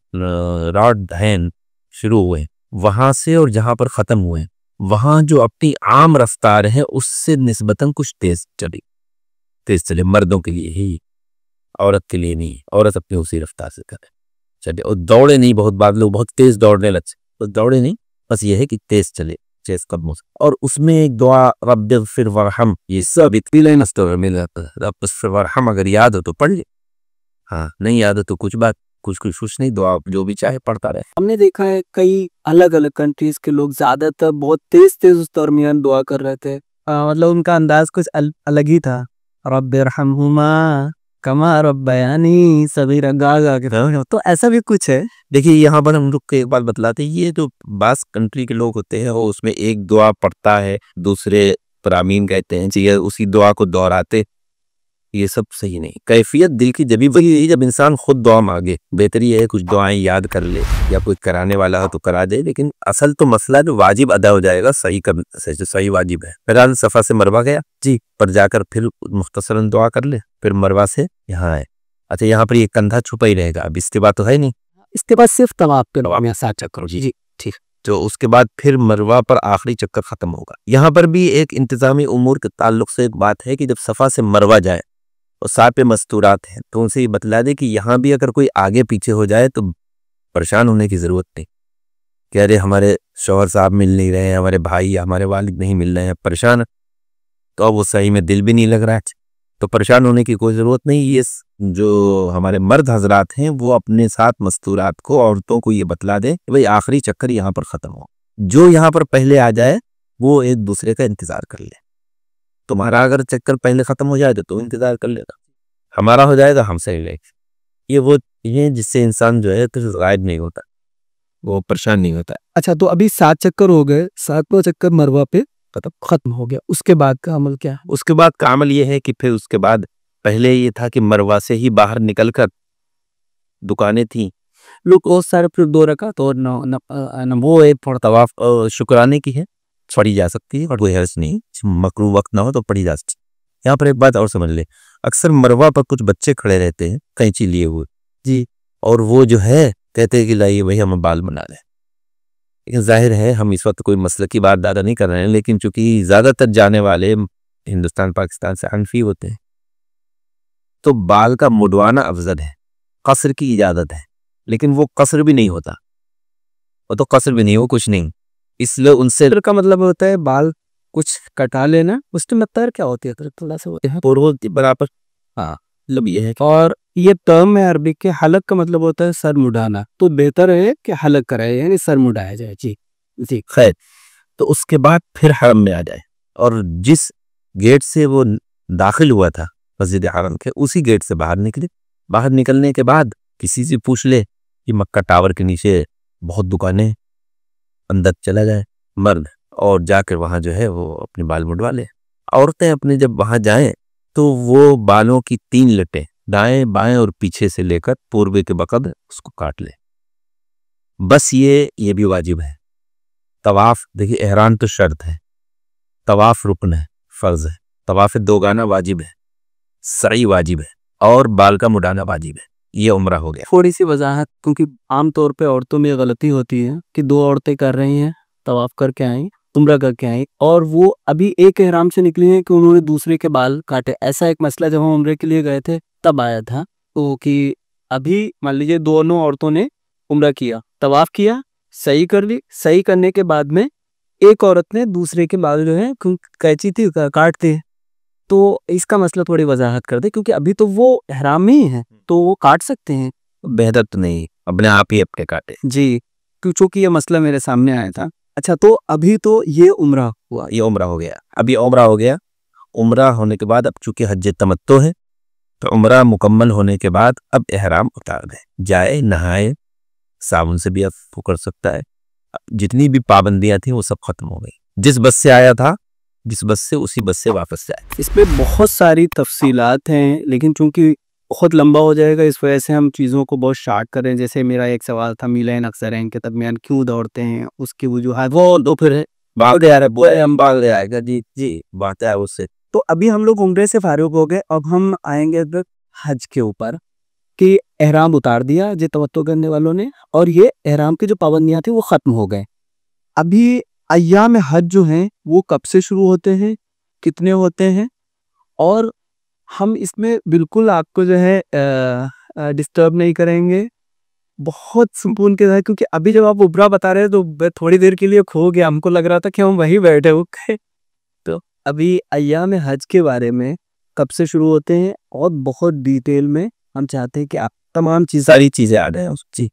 रॉड हैन शुरू हुए, वहाँ से और जहाँ पर ख़त्म हुए, वहाँ जो अपनी आम रफ्तार है उससे निस्बतन कुछ तेज चले, मर्दों के लिए ही, औरत के लिए नहीं। औरत अपनी उसी रफ्तार से करे। चले, और दौड़े नहीं। बहुत बार लोग बहुत तेज दौड़ने लगते, तो दौड़े नहीं, बस ये है कि तेज चले, तेज कदमों से। और उसमें एक दुआ रब्बिग़फिर वरहम, ये सब इतनी लाइन मिल जाता है। रब्बिग़फिर वरहम अगर याद हो तो पढ़ ले, हाँ नहीं याद हो तो कुछ बात कुछ नहीं, दुआ जो भी चाहे पढ़ता रहे। हमने देखा है कई अलग अलग कंट्रीज के लोग ज्यादातर बहुत तेज तेज उस दरमियान दुआ कर रहे थे। मतलब उनका अंदाज कुछ अलग ही था। रब्बिरहमहुमा कमा रब्बयानी सगीरा गा गा के, तो ऐसा भी कुछ है। देखिए यहाँ पर हम लोग को एक बात बतलाते हैं, ये जो बास कंट्री के लोग होते हैं वो उसमें एक दुआ पढ़ता है, दूसरे पर आमीन कहते हैं, चाहिए उसी दुआ को दोहराते, ये सब सही नहीं। कैफियत दिल की जब वही है जब इंसान खुद दुआ मांगे। बेहतरी है कुछ दुआएं याद कर ले, या कोई कराने वाला हो तो करा दे, लेकिन असल तो मसला जो वाजिब अदा हो जाएगा सही कर से सही वाजिब है। फिर सफ़ा से मरवा गया जी, पर जाकर फिर मुख्तसरन दुआ कर ले, फिर मरवा से यहाँ आए। अच्छा यहाँ पर ये कंधा छुपा ही रहेगा, अब इसके बाद तो है नहीं, इसके बाद सिर्फ तवाफ पे में 7 चक्कर जी ठीक। तो उसके बाद फिर मरवा पर आखिरी चक्कर खत्म होगा। यहाँ पर भी एक इंतजामी उमूर के ताल्लुक से एक बात है कि जब सफ़ा से मरवा जाए और साथ पे मस्तूरात हैं, तो उनसे ये बतला दे कि यहाँ भी अगर कोई आगे पीछे हो जाए तो परेशान होने की ज़रूरत नहीं। कह रहे हमारे शौहर साहब मिल नहीं रहे हैं, हमारे भाई हमारे वालिद नहीं मिल रहे हैं, परेशान, तो अब वो सही में दिल भी नहीं लग रहा है, तो परेशान होने की कोई ज़रूरत नहीं। ये जो हमारे मर्द हजरात हैं वो अपने साथ मस्तूरात को, औरतों को ये बतला दे कि भाई आखिरी चक्कर यहाँ पर ख़त्म हो, जो यहाँ पर पहले आ जाए वो एक दूसरे का इंतज़ार कर ले। तुम्हारा अगर चक्कर पहले ख़त्म हो जाए तो तुम इंतज़ार कर लेना, हमारा हो जाएगा हमसे ही लेगा। ये वो ये जिससे इंसान जो है तो गायब नहीं होता, वो परेशान नहीं होता। अच्छा तो अभी 7 चक्कर हो गए, 7वां चक्कर मरवा पे खत्म हो गया, उसके बाद का अमल क्या है? उसके बाद का अमल ये है कि फिर उसके बाद पहले ये था कि मरवा से ही बाहर निकलकर दुकानें थी, लोग बहुत सारे फिर 2 रकात और वो एक तवाफ शुक्राने की है, पढ़ी जा सकती है और कोई हर्ज नहीं, मकरू वक्त ना हो तो पढ़ी जा सकती है। यहाँ पर एक बात और समझ ले, अक्सर मरवा पर कुछ बच्चे खड़े रहते हैं कैंची लिए हुए जी, और वो जो है कहते हैं कि लाइए भाई हम बाल बना लें। लेकिन जाहिर है हम इस वक्त कोई मसले की बात ज़्यादा नहीं कर रहे हैं, लेकिन चूंकि ज़्यादातर जाने वाले हिंदुस्तान पाकिस्तान से हनफी होते हैं, तो बाल का मुडवाना अफजल है, कसर की इजाज़त है, लेकिन वो कसर भी नहीं होता, वो तो कसर भी नहीं हो कुछ नहीं, इसलिए उनसे का मतलब होता है बाल कुछ कटा लेना, उसमें मतलब क्या होती है थोड़ा सा होती बराबर। हाँ मतलब ये है और ये टर्म है अरबी के, हलक का मतलब होता है सर मुड़ाना, तो बेहतर है कि हलक कराए यानी सर मुड़ाया जाए। जी जी खैर, तो उसके बाद फिर हरम में आ जाए और जिस गेट से वो दाखिल हुआ था मस्जिद हरम के, उसी गेट से बाहर निकले। बाहर निकलने के बाद किसी से पूछ ले कि मक्का टावर के नीचे बहुत दुकानें, अंदर चला जाए मर्द और जाकर वहाँ जो है वो अपने बाल मुड़वा ले। औरतें अपने जब वहाँ जाएं तो वो बालों की 3 लटें दाएं बाएं और पीछे से लेकर पूर्व के बकद उसको काट ले, बस ये भी वाजिब है। तवाफ देखिए, एहराम तो शर्त है, तवाफ रुकन है, फर्ज है, तवाफ 2 गाना वाजिब है, सही वाजिब है और बाल का मुड़ाना वाजिब है। ये उम्रा हो गया। थोड़ी सी वजाहत, क्योंकि आमतौर पे औरतों में गलती होती है कि 2 औरतें कर रही हैं, तवाफ करके आई, उम्रा करके आई, और वो अभी एक एहराम से निकली हैं कि उन्होंने दूसरे के बाल काटे। ऐसा एक मसला जब हम उम्रे के लिए गए थे तब आया था, तो कि अभी मान लीजिए दोनों औरतों ने उम्रा किया, तवाफ किया, सही कर ली, सही करने के बाद में एक औरत ने दूसरे के बाल जो है कैंची थी काटते, तो इसका मसला थोड़ी वजाहत कर दे, क्योंकि अभी तो वो एहराम में ही है तो वो काट सकते हैं। बेहतर तो नहीं, अपने आप ही अपने काटे जी, क्योंकि ये मसला मेरे सामने आया था। अच्छा तो अभी तो ये उम्रा हुआ, ये उम्रा हो गया, अभी उम्रा हो गया। उम्रा होने के बाद अब चूंकि हज तमत्तो है तो उम्रा मुकम्मल होने के बाद अब एहराम उतार दे, जाए नहाए, साबुन से भी अब कर सकता है, जितनी भी पाबंदियां थी वो सब खत्म हो गई। जिस बस से आया था, जिस बस से, उसी बस से वापस जाए। इसमें बहुत सारी तफसीलात हैं, लेकिन चूंकि बहुत लंबा हो जाएगा इस वजह से हम चीज़ों को बहुत शार्ट करें। जैसे मेरा एक सवाल था, मीलैन अक्सरैन के दरमियान क्यों दौड़ते हैं, उसकी वजूहात वो तो फिर है भाग आ रहा है, हम भाग आएगा जी जी बात है उससे। तो अभी हम लोग उम्रे से फारिग हो गए, अब हम आएंगे हज के ऊपर कि एहराम उतार दिया जो तवत्तो करने वालों ने, और ये एहराम की जो पाबंदियां थी वो ख़त्म हो गए। अभी अय्याम हज जो हैं वो कब से शुरू होते हैं, कितने होते हैं, और हम इसमें बिल्कुल आपको जो है डिस्टर्ब नहीं करेंगे, बहुत सुकून के साथ, क्योंकि अभी जब आप उबरा बता रहे हैं तो मैं थोड़ी देर के लिए खो गया, हमको लग रहा था कि हम वहीं बैठे हुए। तो अभी अय्याम हज के बारे में कब से शुरू होते हैं और बहुत डिटेल में हम चाहते हैं कि आप तमाम सारी चीज़ें आ जाए जी।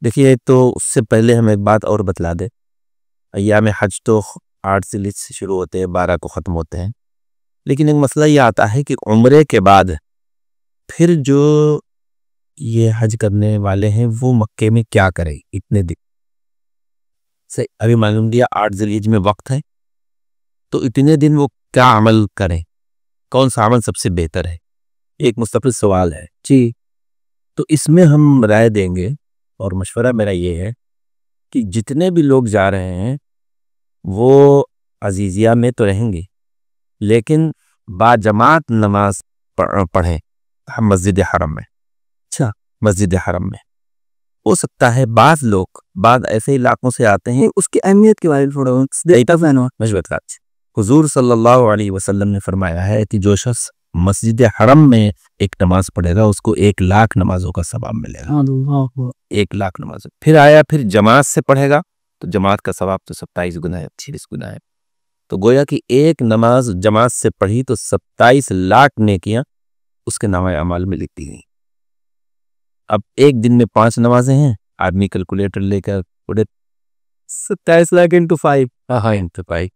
देखिए, तो उससे पहले हम एक बात और बतला दें। अय्याम हज तो 8 ज़िलहिज से शुरू होते हैं, 12 को ख़त्म होते हैं। लेकिन एक मसला ये आता है कि उम्रे के बाद फिर जो ये हज करने वाले हैं वो मक्के में क्या करें इतने दिन से। अभी मालूम दिया 8 ज़िलहिज में वक्त है, तो इतने दिन वो क्या अमल करें, कौन सा अमल सबसे बेहतर है, एक मुस्तकिल सवाल है जी। तो इसमें हम राय देंगे और मशवरा मेरा ये है कि जितने भी लोग जा रहे हैं वो अजीजिया में तो रहेंगे, लेकिन बाजमात नमाज पढ़ें हम मस्जिद हरम में। अच्छा, मस्जिद हरम में हो सकता है बाज़ लोग बाद ऐसे इलाकों से आते हैं, उसकी अहमियत के बारे में थोड़ा मशवरा। हुजूर सल्लल्लाहु अलैहि वसल्लम ने फरमाया है कि जो शख्स मस्जिद हरम में एक नमाज पढ़ेगा उसको 1 लाख नमाजों का सवाब मिलेगा। 1 लाख नमाज। फिर आया, फिर जमात से पढ़ेगा तो जमात का सवाब तो 27 गुना है, 36 गुना है। तो गोया कि एक नमाज जमात से पढ़ी तो 27 लाख नेकियां उसके नामे अमाल में लिख दी गई। अब एक दिन में 5 नमाजें हैं, आदमी कैलकुलेटर लेकर उड़े 27 लाख इंटू 5। हाँ इंटू 5।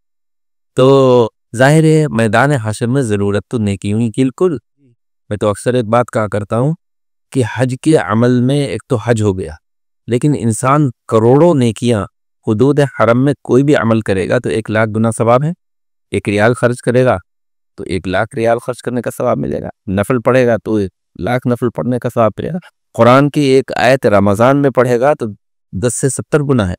तो जाहिर है मैदान हशर में ज़रूरत तो नेकियों की बिल्कुल। मैं तो अक्सर एक बात कहा करता हूँ कि हज के अमल में एक तो हज हो गया, लेकिन इंसान करोड़ों नेकियां हुदूद हरम में कोई भी अमल करेगा तो 1 लाख गुना सवाब है। 1 रियाल खर्च करेगा तो 1 लाख रियाल खर्च करने का सवाब मिलेगा। नफल पढ़ेगा तो 1 लाख नफल पढ़ने का सवाब मिलेगा। कुरान की एक आयत रमज़ान में पढ़ेगा तो 10 से 70 गुना है,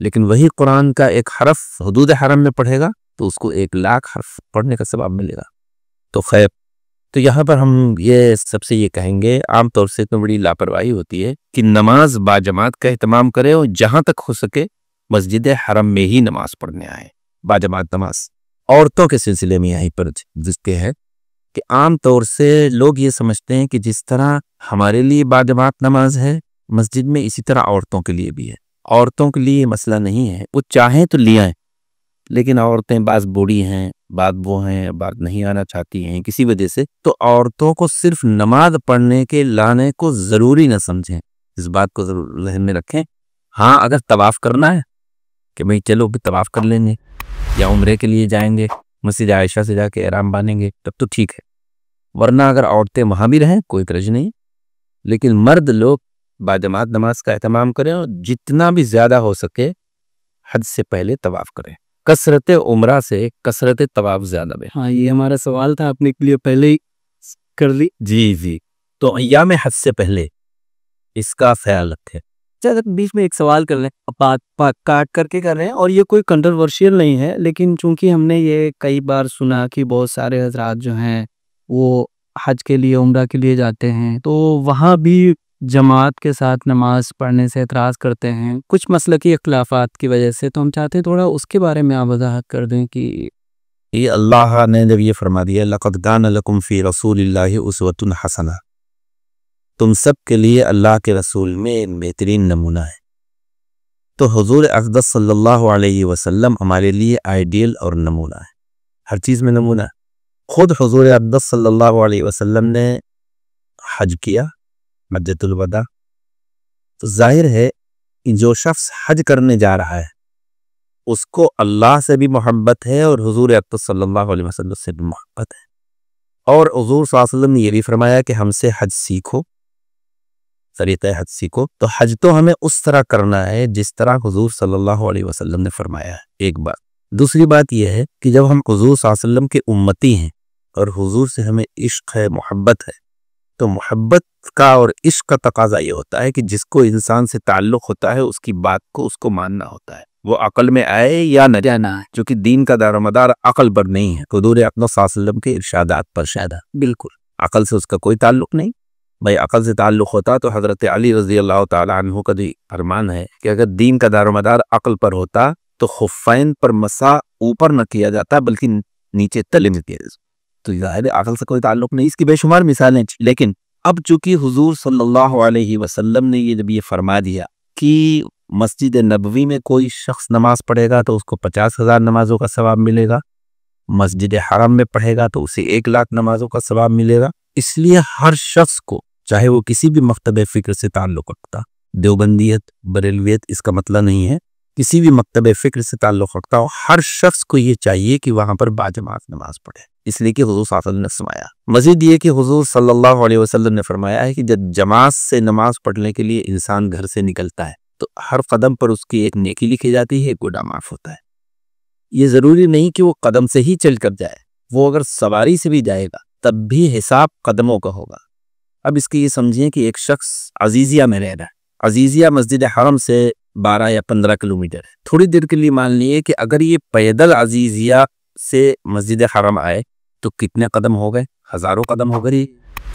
लेकिन वही कुरान का एक हरफ हुदूद हरम में पढ़ेगा तो उसको 1 लाख हर्फ पढ़ने का सवाब मिलेगा। तो खैर, तो यहाँ पर हम ये सबसे ये कहेंगे, आमतौर से तो बड़ी लापरवाही होती है कि नमाज बाजमात का एहतमाम करें और जहाँ तक हो सके मस्जिद हरम में ही नमाज पढ़ने आए। बाजमात नमाज औरतों के सिलसिले में यहीं पर जिसके है कि आमतौर से लोग ये समझते हैं कि जिस तरह हमारे लिए बाजमात नमाज है मस्जिद में, इसी तरह औरतों के लिए भी है। औरतों के लिए मसला नहीं है, वो चाहें तो ले आए, लेकिन औरतें बाज बूढ़ी हैं, बात वो हैं, बात नहीं आना चाहती हैं किसी वजह से, तो औरतों को सिर्फ नमाज पढ़ने के लाने को ज़रूरी न समझें। इस बात को ज़रूर जहन में रखें। हाँ, अगर तवाफ़ करना है कि भाई चलो भी तवाफ़ कर लेंगे या उम्रे के लिए जाएंगे, मस्जिद आयशा से जाके एहराम बांधेंगे, तब तो ठीक है। वरना अगर औरतें वहाँ भी रहें कोई कर्ज नहीं, लेकिन मर्द लोग बाजमात नमाज का एहतमाम करें और जितना भी ज़्यादा हो सके हज से पहले तवाफ़ करें। कसरत उम्रा से कसरत तवाफ ज्यादा बेहतर। हाँ, ये हमारा सवाल था, आपने के लिए पहले ही कर ली। जी। तो अय्याम हज से पहले इसका ख्याल रखें। चलो बीच में एक सवाल कर लें, बात काट करके कर रहे हैं और ये कोई कंट्रोवर्शियल नहीं है, लेकिन चूंकि हमने ये कई बार सुना कि बहुत सारे हजरात जो हैं वो हज के लिए उम्रा के लिए जाते हैं तो वहाँ भी जमात के साथ नमाज पढ़ने से एतराज़ करते हैं कुछ मसलकी इख्तिलाफात की वजह से। तो हम चाहते हैं थोड़ा उसके बारे में आप वजाहत कर दें कि ये अल्लाह ने जब ये फरमा दिया लक़द कान लकुम फ़ी रसूलिल्लाहि उस्वतुन हसना, तुम सब के लिए अल्लाह के रसूल में एक बेहतरीन नमूना है। तो हुज़ूर अक़दस सल्लल्लाहु अलैहि वसल्लम हमारे लिए आइडियल और नमूना है, हर चीज़ में नमूना। खुद हुज़ूर अक़दस सल्लल्लाहु अलैहि वसल्लम ने हज किया हज्जतुल वदा। तो जाहिर है कि जो शख्स हज करने जा रहा है उसको अल्लाह से भी मोहब्बत है और हुज़ूर अक़दस सल्लल्लाहु अलैहि वसल्लम से भी मोहब्बत है। और हुज़ूर सल्लल्लाहु अलैहि वसल्लम ने ये भी फरमाया कि हमसे हज सीखो, तरीक़े हज सीखो। तो हज तो हमें उस तरह करना है जिस तरह हुज़ूर सल्लल्लाहु अलैहि वसल्लम ने फरमाया है, एक बात। दूसरी बात यह है कि जब हम हुज़ूर सल्लल्लाहु अलैहि वसल्लम के उम्मती हैं और हुज़ूर से हमें इश्क है, मोहब्बत है, तो मोहब्बत का और इश्क का तकाजा ये होता है कि जिसको इंसान से ताल्लुक़ होता है उसकी बात को उसको मानना होता है, वो अकल में आए या न जाना, क्योंकि दीन का दारोमदार अकल पर नहीं है, हुज़ूर अक़दस सल्लल्लाहु अलैहि वसल्लम के इरशादात पर शायद। बिल्कुल अकल से उसका कोई ताल्लुक़ नहीं। भाई अकल से ताल्लुक़ होता तो हज़रत अली रज़ी अल्लाह ताला अन्हु का फरमान है कि अगर दीन का दारोमदार अकल पर होता तो खुफ़ैन पर मसा ऊपर न किया जाता बल्कि नीचे तले में किया जाता। तो ज़ाहिर है अकल से कोई ताल्लुक़ नहीं। इसकी बेशुमार मिसालें, लेकिन अब चूंकि हुजूर सल्लल्लाहु अलैहि वसल्लम ने ये जब ये फरमा दिया कि मस्जिद नबवी में कोई शख्स नमाज पढ़ेगा तो उसको 50,000 नमाजों का सवाब मिलेगा, मस्जिद हरम में पढ़ेगा तो उसे 1,00,000 नमाजों का सवाब मिलेगा। इसलिए हर शख्स को, चाहे वो किसी भी मकतब फ़िक्र से ताल्लुक़ रखता, देवबंदियत, बरेलवियत इसका मतलब नहीं है, किसी भी मकतब फ़िक्र से ताल्लुक़ रखता हो, हर शख्स को ये चाहिए कि वहाँ पर बाजमात नमाज पढ़े। इसलिए कि हुजूर सल्लल्लाहु अलैहि वसल्लम ने फरमाया। मज़ीद ये कि हुजूर सल्लल्लाहु अलैहि वसल्लम ने फरमाया है कि जब जमात से नमाज पढ़ने के लिए इंसान घर से निकलता है तो हर कदम पर उसकी एक नेकी लिखी जाती है, एक गुनाह माफ़ होता है। ये ज़रूरी नहीं कि वो कदम से ही चल कर जाए, वो अगर सवारी से भी जाएगा तब भी हिसाब कदमों का होगा। अब इसकी ये समझिए कि एक शख्स अजीज़िया में रह रहा है, अजीज़िया मस्जिद हरम से 12 या 15 किलोमीटर है। थोड़ी देर के लिए मान लिए कि अगर ये पैदल अजीज़िया से मस्जिद हरम आए तो कितने कदम हो गए? हज़ारों कदम हो गए।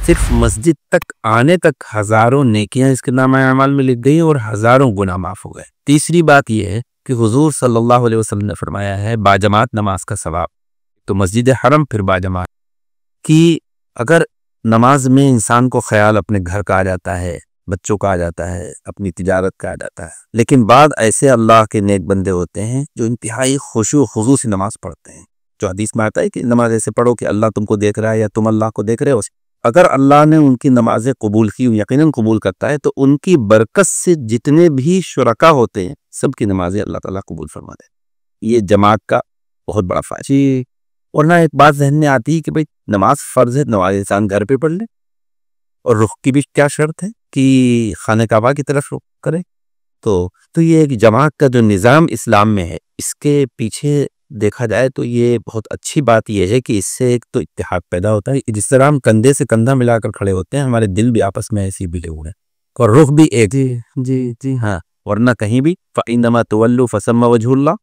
सिर्फ मस्जिद तक आने तक हज़ारों नेकियां इसके नाम अमाल में लिख गई और हज़ारों गुनाह माफ़ हो गए। तीसरी बात यह है कि हुजूर सल्लल्लाहु अलैहि वसल्लम ने फरमाया है बाजमात नमाज का सवाब, तो मस्जिद हरम फिर बाजमात कि अगर नमाज में इंसान को ख्याल अपने घर का आ जाता है, बच्चों का आ जाता है, अपनी तिजारत का आ जाता है, लेकिन बाद ऐसे अल्लाह के नेक बंदे होते हैं जो इंतहाई खुशू खुजू से नमाज पढ़ते हैं। जो हदीस में आता है कि नमाज ऐसे पढ़ो कि अल्लाह तुमको देख रहा है या तुम अल्लाह को देख रहे हो। अगर अल्लाह ने उनकी नमाजें कबूल की, यकीनन कबूल करता है, तो उनकी बरकत से जितने भी शुरका होते हैं सबकी नमाजें अल्लाह ताला कबूल फरमा दे। ये जमात का बहुत बड़ा फायदा जी। और ना एक बात जहन में आती है कि भाई नमाज फ़र्ज है, नमाज इंसान घर पे पढ़ ले, और रुख की भी क्या शर्त है कि खाने काबा की तरफ रुख करे। तो ये एक जमात का जो निज़ाम इस्लाम में है, इसके पीछे देखा जाए तो ये बहुत अच्छी बात यह है कि इससे एक तो इत्तेहाद पैदा होता है। जिस तरह हम कंधे से कंधा मिलाकर खड़े होते हैं, हमारे दिल भी आपस में ऐसे ही मिले हुए हैं और रुख भी एक। जी जी जी हाँ, वरना कहीं भी फ़इन्नमा तुवल्लु फ़सम्मा वजहुल्लाह,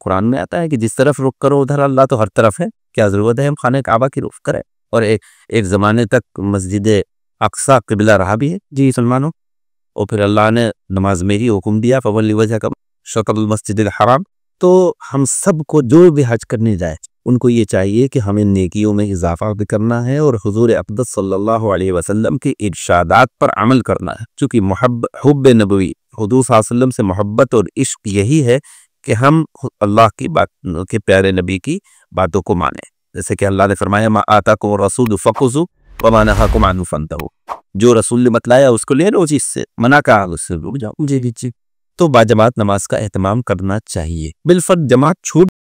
कुरान में आता है कि जिस तरफ रुख करो उधर अल्लाह तो हर तरफ है। क्या ज़रूरत है हम खाने काबा की रुख करें? और एक ज़माने तक मस्जिद अक्सा क़िबला रहा भी है जी मुसलमानों, और फिर अल्लाह ने नमाज में ही हुक्म दिया फ़वल्लि वजहक शत्रुल मस्जिदिल हराम। तो हम सब को जो भी हज करने जाए उनको ये चाहिए कि हमें नेकियों में इजाफा भी करना है और हुजूर अक़दस सल्लल्लाहु अलैहि वसल्लम के इरशादात पर अमल करना है। चूँकि हुब्ब नबवी, हुजूर सल्लल्लाहु अलैहि वसल्लम से मोहब्बत और इश्क यही है कि हम अल्लाह की बात के प्यारे नबी की बातों को माने। जैसे कि अल्लाह ने फरमाया मा आताकुम रसूल फखुज़ू व मा नहाकुम अन्हु फंतहू, जो रसूल ने बतलाया उसको ले लो, जिससे मना कहा उससे रुक जाओ। जी जी। तो बाजमात नमाज का एहतमाम करना चाहिए। बिलफर्ज जमात छूट